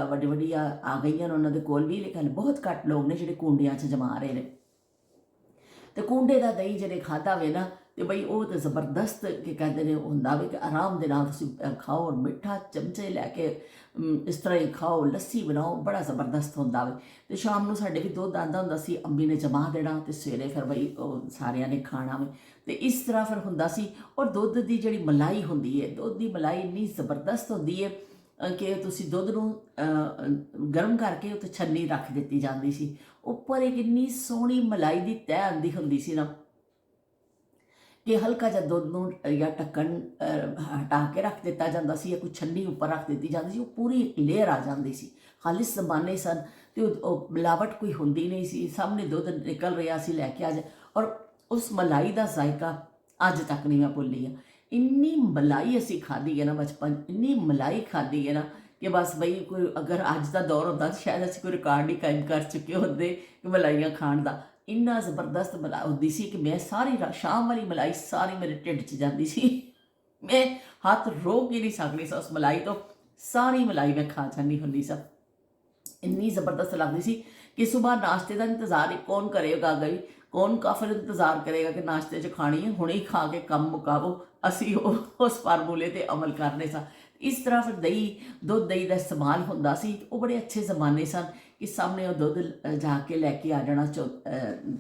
वड्डी वड्डी आ गई हैं उन्होंने कोल भी, लेकिन बहुत घट लोग ने जिहड़े कूंडियां 'च जमा रहे हैं। तो कूंडे का दही जिहड़े खादा वे ना, तो बई वो तो जबरदस्त के कहते हैं होंदा वे कि आराम दे नाल तुसी खाओ, और मिठा चमचे लैके इस तरह ही खाओ, लस्सी बनाओ, बड़ा जबरदस्त होंदा वे। तो शाम नूं साडे भी दुध आंदा हुंदा सी, अंबी ने जमा देना तो सवेरे फिर बई सारियां ने खाना वे। तो इस तरह फिर हुंदा सी। और दुध की जिहड़ी मलाई हुंदी है, दुध की मलाई इन्नी जबरदस्त होंदी है कि तुसी दुध नूं गर्म करके उत्ते छन्नी रख दित्ती जांदी सी, उपर एक इन्नी सोहनी मलाई की तह आंदी हुंदी सी ना, कि हल्का जा दुध नूं या ढक्कन हटा के रख दिता जाता सी, या कोई छन्नी उपर रख दी जाती सी, वो पूरी एक लेयर आ जाती सी। खालिस जमाने सन, तो मिलावट कोई होंदी नहीं सी, सामने दुध निकल रहा सी, लैके आ जाए। और उस मलाई का जायका अज तक नहीं मैं भुल्ली है। इन्नी मलाई असी खाधी है ना बचपन, इन्नी मलाई खाधी है ना कि बस बई कोई अगर अज का दौर होता तो शायद असी कोई रिकॉर्ड ही कायम कर चुके होंदे कि मलाइयां खाण का। इन्ना जबरदस्त मलाई होंदी सी कि मैं सारी शाम वाली मलाई सारी मेरे ढिड च जाती सी। मैं हाथ रोक ही नहीं सकती सी उस मलाई तो, सारी मलाई मैं खा जानी होंदी सी। इन्नी जबरदस्त लगती सी कि सुबह नाश्ते का इंतजार ही कौन करेगा, गई कौन काफिर इंतजार करेगा कि नाश्ते च खानी है, हुणे ही खा के कम मुकावो। असी उस फार्मूले ते अमल करने सा। इस तरह फिर दही दुध दही का इस्तेमाल होंदा सी। वो बड़े अच्छे जमाने सन कि सामने वो दुध जाके लैके आ जाना,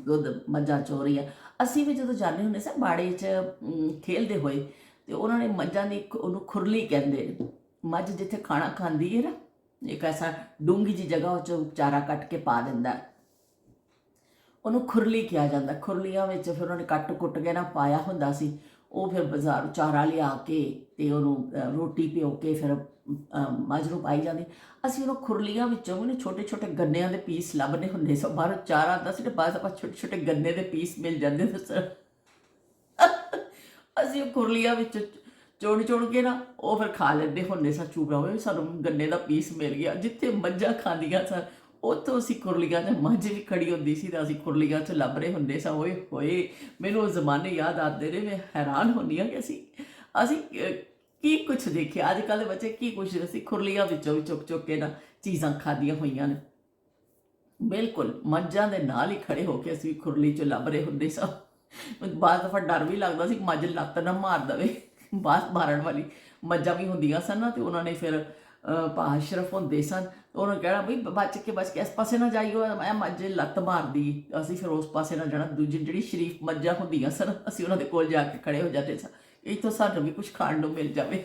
दुध मज्जां चो रही है। असी भी जो जाने होंगे सा बाड़े च खेलते हुए, तो उन्होंने मज्जां की उन्होंने खुरली कहते, मझ जिथे खाना खाती है ना, एक ऐसा डूंगी जी जगह चो चारा कट के पा दिंदा, उन्होंने खुरली किया जाता। खुरलियां में फिर उन्होंने कट कुट के ना पाया हुंदा सी। वो फिर बाजार चारा लिया के ते उन्होंने रोटी प्यो के फिर मझ नूं पाई जाती। असीं उन्होंने खुरलियां विचों भी छोटे छोटे गन्निਆਂ के पीस लभने हुंदे सी। बाहरों चारा आंदा सी ते बस आपां छोटे छोटे गन्ने के पीस मिल जाते थे। ਅਸੀਂ ਉਹ ਖੁਰਲੀਆਂ ਵਿੱਚ ਚੁਣ ਕੇ ਨਾ ਉਹ ਫਿਰ ਖਾ ਲੈਂਦੇ ਹੁੰਦੇ ਸਾਂ। ਚੂਪਰਾ ਹੋਵੇ ਸਾਨੂੰ ਗੰਨੇ ਦਾ ਪੀਸ ਮਿਲ ਗਿਆ। ਜਿੱਥੇ ਮੱਝਾਂ ਖਾਂਦੀਆਂ ਸਨ ਉੱਥੋਂ ਅਸੀਂ ਖੁਰਲੀਆਂ 'ਚ, ਮੱਝ ਵੀ ਖੜੀ ਹੁੰਦੀ ਸੀ ਤਾਂ ਅਸੀਂ ਖੁਰਲੀਆਂ 'ਚ ਲੱਭ ਰਹੇ ਹੁੰਦੇ ਸਾਂ। ਓਏ ਹੋਏ, ਮੈਨੂੰ ਉਹ ਜ਼ਮਾਨੇ ਯਾਦ ਆਉਂਦੇ ਨੇ। ਮੈਂ ਹੈਰਾਨ ਹੁੰਦੀ ਹਾਂ ਕਿ ਅਸੀਂ ਕੀ ਕੁਛ ਦੇਖਿਆ। ਅੱਜ ਕੱਲ੍ਹ ਦੇ ਬੱਚੇ ਕੀ ਕੁਛ, ਅਸੀਂ ਖੁਰਲੀਆਂ ਵਿੱਚੋਂ ਵੀ ਚੁੱਕ ਚੁੱਕ ਕੇ ਨਾ ਚੀਜ਼ਾਂ ਖਾਧੀਆਂ ਹੋਈਆਂ ਨੇ। ਬਿਲਕੁਲ ਮੱਝਾਂ ਦੇ ਨਾਲ ਹੀ ਖੜੇ ਹੋ ਕੇ ਅਸੀਂ ਖੁਰਲੀ 'ਚ ਲੱਭ ਰਹੇ ਹੁੰਦੇ ਸਾਂ। ਬਾਅਦ ਦਫਾ ਡਰ ਵੀ ਲੱਗਦਾ ਸੀ ਮੱਝ ਲੱਤ ਨਾ ਮਾਰ ਦੇਵੇ। ਬਾਤ ਮਾਰਨ ਵਾਲੀ ਮੱਝਾਂ ਵੀ ਹੁੰਦੀਆਂ ਸਨ ਨਾ, ਅਤੇ ਉਹਨਾਂ ਨੇ ਫਿਰ ਭਾਅ ਅਸ਼ਰਫ ਹੁੰਦੇ ਸਨ, ਉਹਨਾਂ ਨੂੰ ਕਹਿਣਾ ਬਈ ਬਚ ਕੇ ਇਸ ਪਾਸੇ ਨਾ ਜਾਈਓ, ਇਹ ਮੱਝ ਲੱਤ ਮਾਰਦੀ। ਅਸੀਂ ਫਿਰ ਉਸ ਪਾਸੇ ਨਾਲ ਜਾਣਾ। ਦੂਜੀ ਜਿਹੜੀ ਸ਼ਰੀਫ ਮੱਝਾਂ ਹੁੰਦੀਆਂ ਸਨ ਅਸੀਂ ਉਹਨਾਂ ਦੇ ਕੋਲ ਜਾ ਕੇ ਖੜੇ ਹੋ ਜਾਂਦੇ ਸਾਂ, ਇੱਥੋਂ ਸਾਨੂੰ ਵੀ ਕੁਛ ਖਾਣ ਨੂੰ ਮਿਲ ਜਾਵੇ।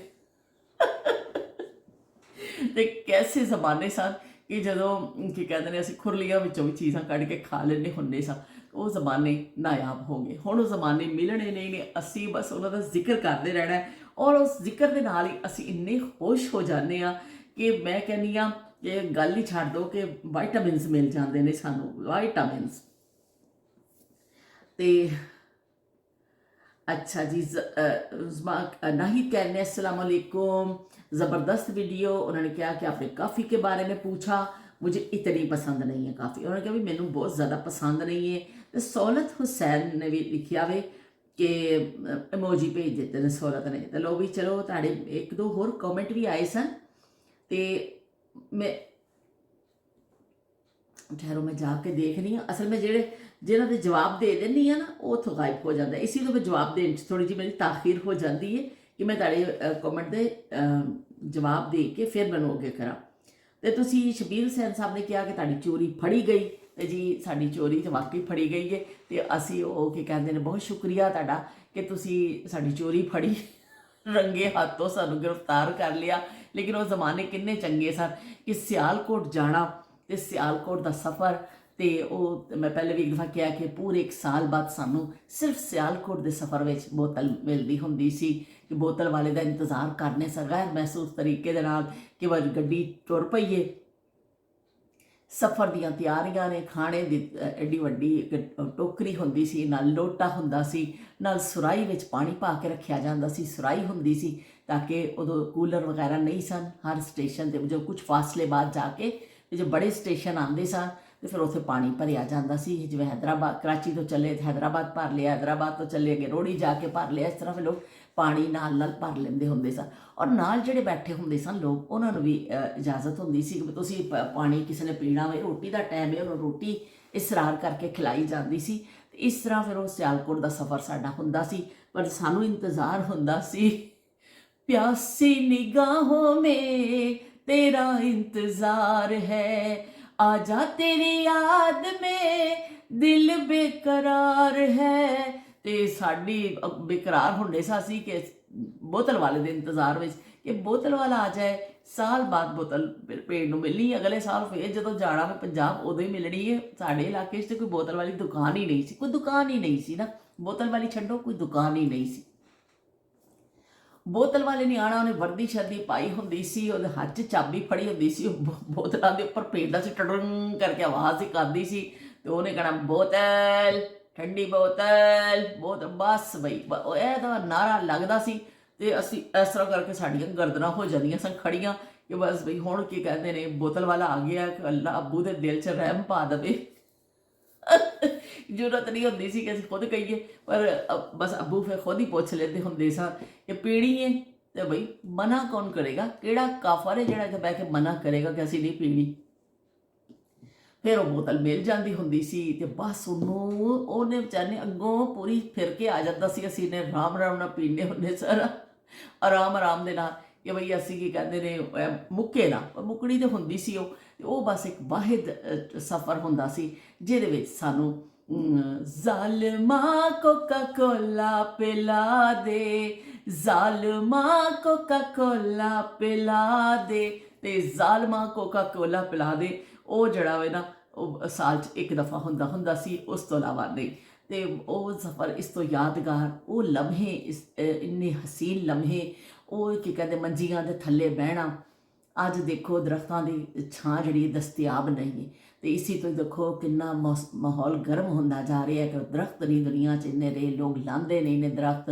ਤੇ ਕੈਸੇ ਜ਼ਮਾਨੇ ਸਨ ਕਿ ਜਦੋਂ ਕੀ ਕਹਿੰਦੇ ਨੇ ਅਸੀਂ ਖੁਰਲੀਆਂ ਵਿੱਚੋਂ ਵੀ ਚੀਜ਼ਾਂ ਕੱਢ ਕੇ ਖਾ ਲੈਂਦੇ ਹੁੰਦੇ ਸਾਂ। ਉਹ ਜ਼ਮਾਨੇ ਨਾਯਾਬ ਹੋ ਗਏ। ਹੁਣ ਉਹ ਜ਼ਮਾਨੇ ਮਿਲਣੇ ਨਹੀਂ ਨੇ। ਅਸੀਂ ਬਸ ਉਹਨਾਂ ਦਾ ਜ਼ਿਕਰ ਕਰਦੇ ਰਹਿਣਾ ਔਰ ਉਸ ਜ਼ਿਕਰ ਦੇ ਨਾਲ ਹੀ ਅਸੀਂ ਇੰਨੇ ਖੁਸ਼ ਹੋ ਜਾਂਦੇ ਹਾਂ ਕਿ ਮੈਂ ਕਹਿੰਦੀ ਹਾਂ ਕਿ ਗੱਲ ਹੀ ਛੱਡ ਦਿਓ ਕਿ ਵਾਈਟਾਮਿਨਸ ਮਿਲ ਜਾਂਦੇ ਨੇ ਸਾਨੂੰ, ਵਾਈਟਾਮਿਨਸ। ਤੇ अच्छा जी, नाहिद कह रहे हैं अस्सलाम वालेकुम, ज़बरदस्त वीडियो। उन्होंने कहा कि आपने काफ़ी के बारे में पूछा, मुझे इतनी पसंद नहीं है काफ़ी। उन्होंने कहा भी मैनू बहुत ज़्यादा पसंद नहीं है। तो सौलत हुसैन ने भी लिखा वे कि इमोजी भेज देते हैं सौलत ने। तो लो भी चलो, ताड़े एक दो होर कॉमेंट भी आए सन। तो मैं ठहरो मैं जाके देख रही हाँ। असल में जेड़े जिन्हों के जवाब दे देनी है ना, वो उतों गायब हो जाता है। इसी तो मैं जवाब देने थोड़ी जी मेरी ताखीर हो जाती है कि मैं ताड़े कॉमेंट के जवाब दे के फिर मैं अगे करा। तो तुसी शबीर हुसैन साहब ने कहा कि ताड़ी चोरी फड़ी गई। तो जी साड़ी चोरी तो वाकई फड़ी गई है। तो असी वो की कहते हैं बहुत शुक्रिया ताड़ा कि तुसी साड़ी चोरी फड़ी, रंगे हाथों सानू गिरफ्तार कर लिया। लेकिन वो जमाने किन्ने चंगे सन कि सियालकोट जाना तो सियालकोट का सफ़र। तो मैं पहले भी एक दफ़ा कहा कि पूरे एक साल बाद सानू सिर्फ सियालकोट के सफ़र में बोतल मिलती होंदी सी कि बोतल वाले का इंतज़ार करने से गैर महसूस तरीके दे नाल कि वह गड्डी टुर पई है। सफ़र दियां तैयारियां ने, खाने की एडी वड्डी टोकरी होंदी सी, नाल लोटा हुंदा सी, नाल सुराही विच पानी पा के रखिया जांदा सी। सुराही हुंदी सी ताकि उदों कूलर वगैरह नहीं सन। हर स्टेशन ते जो कुछ फासले बाद जाके जो बड़े स्टेशन आते सन तो फिर उत्थे पानी भरिया जाता सी। जिवें हैदराबाद, कराची तो चले तो हैदराबाद भर लिया, हैदराबाद तो चले अगे रोहड़ी जाके भर लिया। इस तरह फिर लोग पानी नाल भर लेंदे हुंदे सन। और नाल जिहड़े बैठे हुंदे सन लोग, उन्होंने भी इजाजत हुंदी सी कि तुसीं पानी किसी ने पीना होवे, रोटी का टाइम है, उन्होंने रोटी इसरार करके खिलाई जाती सी। इस तरह फिर वो सियालकोट का सफ़र साडा हुंदा सी। पर सानू इंतज़ार हुंदा सी, प्यासी निगाहों में तेरा इंतज़ार है, आजा तेरी याद में दिल बेकरार है। तो साड़ी बेकरार होंदे सा सी कि बोतल वाले के इंतज़ार में कि बोतल वाला आ जाए। साल बाद बोतल पेड़ नूं मिलनी, अगले साल फिर जो जाना मैं पंजाब उदों ही मिलनी है। साढ़े इलाके तो कोई बोतल वाली दुकान ही नहीं सी, कोई दुकान ही नहीं सी ना, बोतल वाली छड्डो, कोई दुकान ही नहीं सी। बोतल वाले ने आना, उन्हें वर्दी शर्दी पाई होंदी सी, उहदे हाथ 'च चाबी फड़ी होंदी सी, बोतलों के उपर पेंदा सी, टड़ंग करके आवाज़ ही करदी सी। तो उन्हें कहना बोतल, ठंडी बोतल, बोतल, बस बई यह नारा लगदा सी। ते असी इस तरह करके साड़ियां गर्दनां हो जांदियां सन खड़ियां कि बस बई हुण की कहते ने बोतल वाला आ गया, अल्लाह अब्बू दे दिल 'च रहम पा दवे। जरूरत नहीं होंदी सी कि असीं खुद कहिए, पर बस अब्बू फिर खुद ही पुछ लेंदे हुंदे सन कि पीनी है तो बई मना कौन करेगा, किहड़ा काफर है जिहड़ा इत्थे बैठ के मना करेगा कि असीं नहीं पीनी। फिर वो बोतल मिल जाती होंदी सी ते बस उन्होंने बेचारे ने अगों पूरी फिर के आ जाता सी। असीं ने राम राम नाल पीने हुंदे सर, आराम आराम दे नाल कि बई असीं की कहंदे ने मुक्के ना, मुकड़ी तो हुंदी सी वो बस एक वाहिद सफ़र हुंदा सी जिहदे विच सानू ज़ालिमा कोका कोला पिला दे, ज़ालिमा कोका कोला पिला दे। ते ज़ालिमा कोका कोला पिला दे वो जड़ा वे ना वो साल च एक दफ़ा हुंदा सी, उस तो इलावा नहीं। तो वो सफ़र इस तो यादगार, वो लम्हे इस इन्ने हसीन लम्हे, वो की कहते मंजियां दे थल्ले बहना। अज देखो दरख्तां दी छां जिहड़ी दस्तियाब नहीं है। तो इसी तो देखो कितना माहौल गर्म होंदा जा रहा है कि दरख्त नहीं दुनिया च इन्ने रहे, लोग लांदे नहीं ने दरख्त।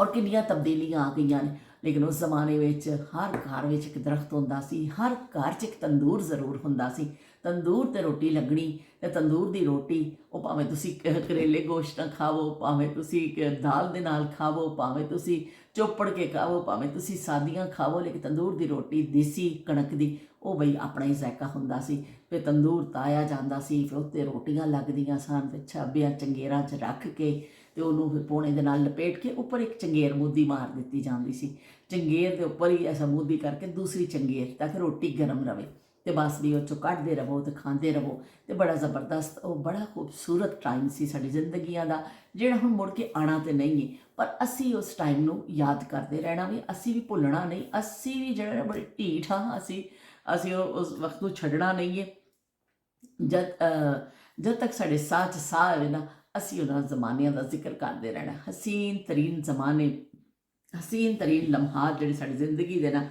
ਔਰ ਕਿੰਨੀਆਂ ਤਬਦੀਲੀਆਂ ਆ ਗਈਆਂ ਨੇ। ਲੇਕਿਨ ਉਸ ਜ਼ਮਾਨੇ ਵਿੱਚ ਹਰ ਘਰ ਵਿੱਚ ਇੱਕ ਦਰਖਤ ਹੁੰਦਾ ਸੀ, ਹਰ ਘਰ 'ਚ ਇੱਕ ਤੰਦੂਰ ਜ਼ਰੂਰ ਹੁੰਦਾ ਸੀ। ਤੰਦੂਰ 'ਤੇ ਰੋਟੀ ਲੱਗਣੀ, ਅਤੇ ਤੰਦੂਰ ਦੀ ਰੋਟੀ ਉਹ ਭਾਵੇਂ ਤੁਸੀਂ ਕਰੇਲੇ ਗੋਸ਼ਤ ਨਾਲ ਖਾਵੋ, ਭਾਵੇਂ ਤੁਸੀਂ ਦਾਲ ਦੇ ਨਾਲ ਖਾਵੋ, ਭਾਵੇਂ ਤੁਸੀਂ ਚੋਪੜ ਕੇ ਖਾਵੋ, ਭਾਵੇਂ ਤੁਸੀਂ ਸਾਦੀਆਂ ਖਾਵੋ, ਲੇਕਿਨ ਤੰਦੂਰ ਦੀ ਰੋਟੀ ਦੇਸੀ ਕਣਕ ਦੀ ਉਹ ਬਈ ਆਪਣਾ ਹੀ ਜ਼ਾਇਕਾ ਹੁੰਦਾ ਸੀ। ਫਿਰ ਤੰਦੂਰ ਤਾਇਆ ਜਾਂਦਾ ਸੀ, ਫਿਰ ਉੱਤੇ ਰੋਟੀਆਂ ਲੱਗਦੀਆਂ ਸਨ, ਫਿਰ ਛਾਬਿਆਂ ਚੰਗੇਰਾਂ 'ਚ ਰੱਖ ਕੇ ਅਤੇ ਉਹਨੂੰ ਫਿਰ ਪੋਣੇ ਦੇ ਨਾਲ ਲਪੇਟ ਕੇ ਉੱਪਰ ਇੱਕ ਚੰਗੇਰ ਮੁੱਦੀ ਮਾਰ ਦਿੱਤੀ ਜਾਂਦੀ ਸੀ। ਚੰਗੇਰ ਦੇ ਉੱਪਰ ਹੀ ਐਸਾ ਮੁੱਦੀ ਕਰਕੇ ਦੂਸਰੀ ਚੰਗੇਰ, ਤਾਂ ਕਿ ਰੋਟੀ ਗਰਮ ਰਵੇ, ਅਤੇ ਬਸ ਵੀ ਉਹ 'ਚੋਂ ਕੱਢਦੇ ਰਹੋ ਅਤੇ ਖਾਂਦੇ ਰਹੋ। ਅਤੇ ਬੜਾ ਜ਼ਬਰਦਸਤ, ਉਹ ਬੜਾ ਖੂਬਸੂਰਤ ਟਾਈਮ ਸੀ ਸਾਡੀ ਜ਼ਿੰਦਗੀਆਂ ਦਾ, ਜਿਹੜਾ ਹੁਣ ਮੁੜ ਕੇ ਆਉਣਾ ਤਾਂ ਨਹੀਂ ਹੈ, ਪਰ ਅਸੀਂ ਉਸ ਟਾਈਮ ਨੂੰ ਯਾਦ ਕਰਦੇ ਰਹਿਣਾ ਵੀ, ਅਸੀਂ ਵੀ ਭੁੱਲਣਾ ਨਹੀਂ। ਅਸੀਂ ਵੀ ਜਿਹੜਾ ਬੜੇ ਢੀਠ ਹਾਂ, ਅਸੀਂ ਉਸ ਵਕਤ ਨੂੰ ਛੱਡਣਾ ਨਹੀਂ ਹੈ। ਜਦ ਤੱਕ ਸਾਡੇ ਸਾਹ 'ਚ ਸਾਹ ਆਵੇ ਨਾ, ਅਸੀਂ ਉਹਨਾਂ ਜ਼ਮਾਨਿਆਂ ਦਾ ਜ਼ਿਕਰ ਕਰਦੇ ਰਹਿਣਾ। ਹਸੀਨ ਤਰੀਨ ਜ਼ਮਾਨੇ, ਹਸੀਨ ਤਰੀਨ ਲਮਹਾਤ ਜਿਹੜੇ ਸਾਡੀ ਜ਼ਿੰਦਗੀ ਦੇ ਨਾ,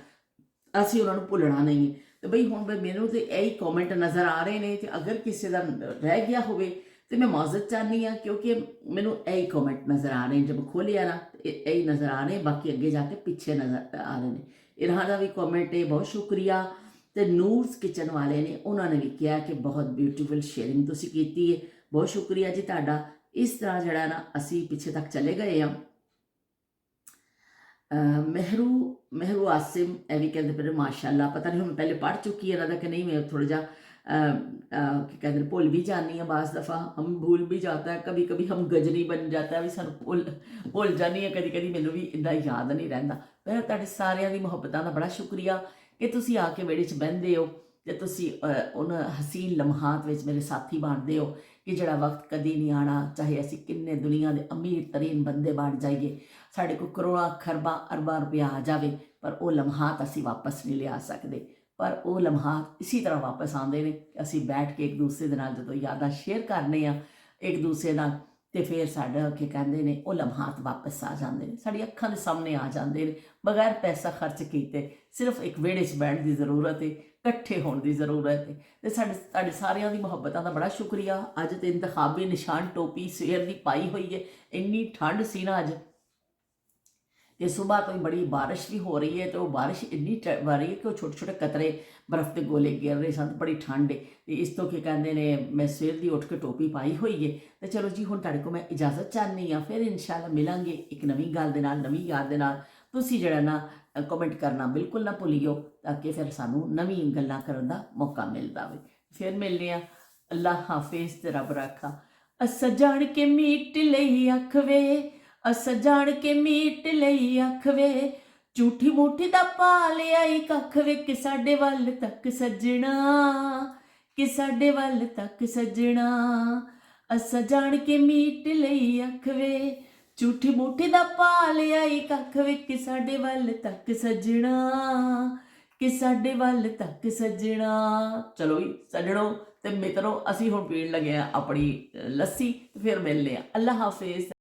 ਅਸੀਂ ਉਹਨਾਂ ਨੂੰ ਭੁੱਲਣਾ ਨਹੀਂ ਹੈ। ਅਤੇ ਬਈ ਹੁਣ ਬਈ ਮੈਨੂੰ ਤਾਂ ਇਹੀ ਕੌਮੈਂਟ ਨਜ਼ਰ ਆ ਰਹੇ ਨੇ, ਅਤੇ ਅਗਰ ਕਿਸੇ ਦਾ ਰਹਿ ਗਿਆ ਹੋਵੇ ਅਤੇ ਮੈਂ ਮਾਜ਼ਰਤ ਚਾਹੁੰਦੀ ਹਾਂ, ਕਿਉਂਕਿ ਮੈਨੂੰ ਇਹੀ ਕੌਮੈਂਟ ਨਜ਼ਰ ਆ ਰਹੇ ਨੇ। ਜਦ ਖੋਲ੍ਹਿਆ ਨਾ ਇਹੀ ਨਜ਼ਰ ਆ ਰਹੇ, ਬਾਕੀ ਅੱਗੇ ਜਾ ਕੇ ਪਿੱਛੇ ਨਜ਼ਰ ਆ ਰਹੇ ਨੇ। ਇਹਨਾਂ ਦਾ ਵੀ ਕੌਮੈਂਟ ਹੈ, ਬਹੁਤ ਸ਼ੁਕਰੀਆ। ਅਤੇ ਨੂਰਸ ਕਿਚਨ ਵਾਲੇ ਨੇ, ਉਹਨਾਂ ਨੇ ਵੀ ਕਿਹਾ ਕਿ ਬਹੁਤ ਬਿਊਟੀਫੁਲ ਸ਼ੇਅਰਿੰਗ ਤੁਸੀਂ ਕੀਤੀ ਹੈ, ਬਹੁਤ ਸ਼ੁਕਰੀਆ ਜੀ ਤੁਹਾਡਾ। ਇਸ ਤਰ੍ਹਾਂ ਜਿਹੜਾ ਨਾ ਅਸੀਂ ਪਿੱਛੇ ਤੱਕ ਚਲੇ ਗਏ ਹਾਂ। ਮਹਿਰੂ ਆਸਿਮ ਇਹ ਵੀ ਕਹਿੰਦੇ ਪਏ ਮਾਸ਼ਾਅੱਲਾ। ਪਤਾ ਨਹੀਂ ਹੁਣ ਪਹਿਲੇ ਪੜ੍ਹ ਚੁੱਕੀ ਇਹਨਾਂ ਦਾ ਕਿ ਨਹੀਂ, ਮੈਂ ਥੋੜ੍ਹਾ ਜਿਹਾ ਕੀ ਕਹਿੰਦੇ ਭੁੱਲ ਵੀ ਜਾਂਦੀ ਹਾਂ। ਬਾਜ਼ ਦफ़ਾ ਹਮ ਭੁੱਲ ਵੀ ਜਾता है, कभी कभी हम गजनी बन जाता है, ਵੀ ਸਾਨੂੰ ਭੁੱਲ ਜਾਂਦੀ ਹਾਂ ਕਦੀ ਕਦੀ, ਮੈਨੂੰ ਵੀ ਇੰਨਾ ਯਾਦ ਨਹੀਂ ਰਹਿੰਦਾ। ਪਰ ਤੁਹਾਡੇ ਸਾਰਿਆਂ ਦੀ ਮੁਹੱਬਤਾਂ ਦਾ ਬੜਾ ਸ਼ੁਕਰੀਆ ਕਿ ਤੁਸੀਂ ਆ ਕੇ ਵਿਹੜੇ 'ਚ ਬਹਿੰਦੇ ਹੋ, ਅਤੇ ਤੁਸੀਂ ਉਹਨਾਂ ਹਸੀਨ ਲਮਹਾਤ ਵਿੱਚ ਮੇਰੇ ਸਾਥੀ ਬਣਦੇ ਹੋ, ਕਿ ਜਿਹੜਾ ਵਕਤ ਕਦੀ ਨਹੀਂ ਆਉਣਾ, ਚਾਹੇ ਅਸੀਂ ਕਿੰਨੇ ਦੁਨੀਆ ਦੇ ਅਮੀਰ ਤਰੀਨ ਬੰਦੇ ਬਣ ਜਾਈਏ, ਸਾਡੇ ਕੋਲ ਕਰੋੜਾਂ ਖਰਬਾਂ ਅਰਬਾਂ ਰੁਪਇਆ ਆ ਜਾਵੇ, ਪਰ ਉਹ ਲਮਹਾਤ ਅਸੀਂ ਵਾਪਸ ਨਹੀਂ ਲਿਆ ਸਕਦੇ। ਪਰ ਉਹ ਲਮਹਾਤ ਇਸੇ ਤਰ੍ਹਾਂ ਵਾਪਸ ਆਉਂਦੇ ਨੇ, ਅਸੀਂ ਬੈਠ ਕੇ ਇੱਕ ਦੂਸਰੇ ਦੇ ਨਾਲ ਜਦੋਂ ਯਾਦਾਂ ਸ਼ੇਅਰ ਕਰਨੇ ਆ ਇੱਕ ਦੂਸਰੇ ਨਾਲ, ਅਤੇ ਫਿਰ ਸਾਡਾ ਕੀ ਕਹਿੰਦੇ ਨੇ ਉਹ ਲਮਹਾਤ ਵਾਪਸ ਆ ਜਾਂਦੇ ਨੇ, ਸਾਡੀ ਅੱਖਾਂ ਦੇ ਸਾਹਮਣੇ ਆ ਜਾਂਦੇ ਨੇ, ਬਗੈਰ ਪੈਸਾ ਖਰਚ ਕੀਤੇ। ਸਿਰਫ ਇੱਕ ਵਿਹੜੇ 'ਚ ਬੈਠਣ ਦੀ ਜ਼ਰੂਰਤ ਹੈ, ਇਕੱਠੇ ਹੋਣ ਦੀ ਜ਼ਰੂਰਤ ਹੈ। ਅਤੇ ਤੁਹਾਡੇ ਸਾਰਿਆਂ ਦੀ ਮੁਹੱਬਤਾਂ ਦਾ ਬੜਾ ਸ਼ੁਕਰੀਆ। ਅੱਜ ਤਾਂ ਇੰਤਖਾਬੀ ਨਿਸ਼ਾਨ ਟੋਪੀ ਸਵੇਰ ਦੀ ਪਾਈ ਹੋਈ ਹੈ, ਇੰਨੀ ਠੰਡ ਸੀ ਨਾ ਅੱਜ, ਅਤੇ ਸੁਬਾਹ ਤੋਂ ਹੀ ਬੜੀ ਬਾਰਿਸ਼ ਵੀ ਹੋ ਰਹੀ ਹੈ, ਅਤੇ ਉਹ ਬਾਰਿਸ਼ ਇੰਨੀ ਹੋ ਰਹੀ ਹੈ ਕਿ ਉਹ ਛੋਟੇ ਛੋਟੇ ਕਤਰੇ ਬਰਫ਼ ਦੇ ਗੋਲੇ ਗਿਰ ਰਹੇ ਸਨ, ਬੜੀ ਠੰਡ ਹੈ। ਅਤੇ ਇਸ ਤੋਂ ਕੀ ਕਹਿੰਦੇ ਨੇ ਮੈਂ ਸਵੇਰ ਦੀ ਉੱਠ ਕੇ ਟੋਪੀ ਪਾਈ ਹੋਈ ਹੈ। ਅਤੇ ਚਲੋ ਜੀ ਹੁਣ ਤੁਹਾਡੇ ਕੋਲ ਮੈਂ ਇਜਾਜ਼ਤ ਚਾਹੁੰਦੀ ਹਾਂ, ਫਿਰ ਇਨਸ਼ਾਅੱਲਾ ਮਿਲਾਂਗੇ ਇੱਕ ਨਵੀਂ ਗੱਲ ਦੇ ਨਾਲ, ਨਵੀਂ ਯਾਦ ਦੇ ਨਾਲ। ਤੁਸੀਂ ਜਿਹੜਾ ਨਾ ਕਮੈਂਟ ਕਰਨਾ ਬਿਲਕੁਲ ਨਾ ਭੁੱਲਿਓ, ਤਾਂ ਕਿ ਫਿਰ ਸਾਨੂੰ ਨਵੀਂ ਗੱਲਾਂ ਕਰਨ ਦਾ ਮੌਕਾ ਮਿਲਦਾ ਹੋਵੇ। ਫਿਰ ਮਿਲਦੇ ਹਾਂ। ਅੱਲਾ ਹਾਫਿਜ਼ ਤੇ ਰੱਬ ਰਾਖਾ। ਅਸਾਂ ਜਾਣ ਕੇ ਮੀਟ ਲਈ ਅੱਖ ਵੇ, ਅਸਾਂ ਜਾਣ ਕੇ ਮੀਟ ਲਈ ਅੱਖ ਵੇ, ਝੂਠੀ ਮੂਠੀ ਦਾ ਪਾ ਲਿਆਈ ਕੱਖ ਵੇ, ਕਿ ਸਾਡੇ ਵੱਲ ਤੱਕ ਸੱਜਣਾ, ਕਿ ਸਾਡੇ ਵੱਲ ਤੱਕ ਸੱਜਣਾ। ਅਸਾਂ ਜਾਣ ਕੇ ਮੀਟ ਲਈ ਅੱਖ ਵੇ, ਝੂਠੀ ਮੂਠੀ ਦਾ ਪਾ ਲਿਆਈ ਕੱਖ ਵੇ, ਕਿ ਸਾਡੇ ਵੱਲ ਤੱਕ ਸੱਜਣਾ, ਕਿ ਸਾਡੇ ਵੱਲ ਤੱਕ ਸੱਜਣਾ। ਚਲੋ ਜੀ ਸੱਜਣੋ ਤੇ ਮਿੱਤਰੋ, ਅਸੀਂ ਹੁਣ ਪੀਣ ਲੱਗੇ ਆ ਆਪਣੀ ਲੱਸੀ, ਤੇ ਫਿਰ ਮਿਲਦੇ ਆ। ਅੱਲਾ ਹਾਫਿਜ਼।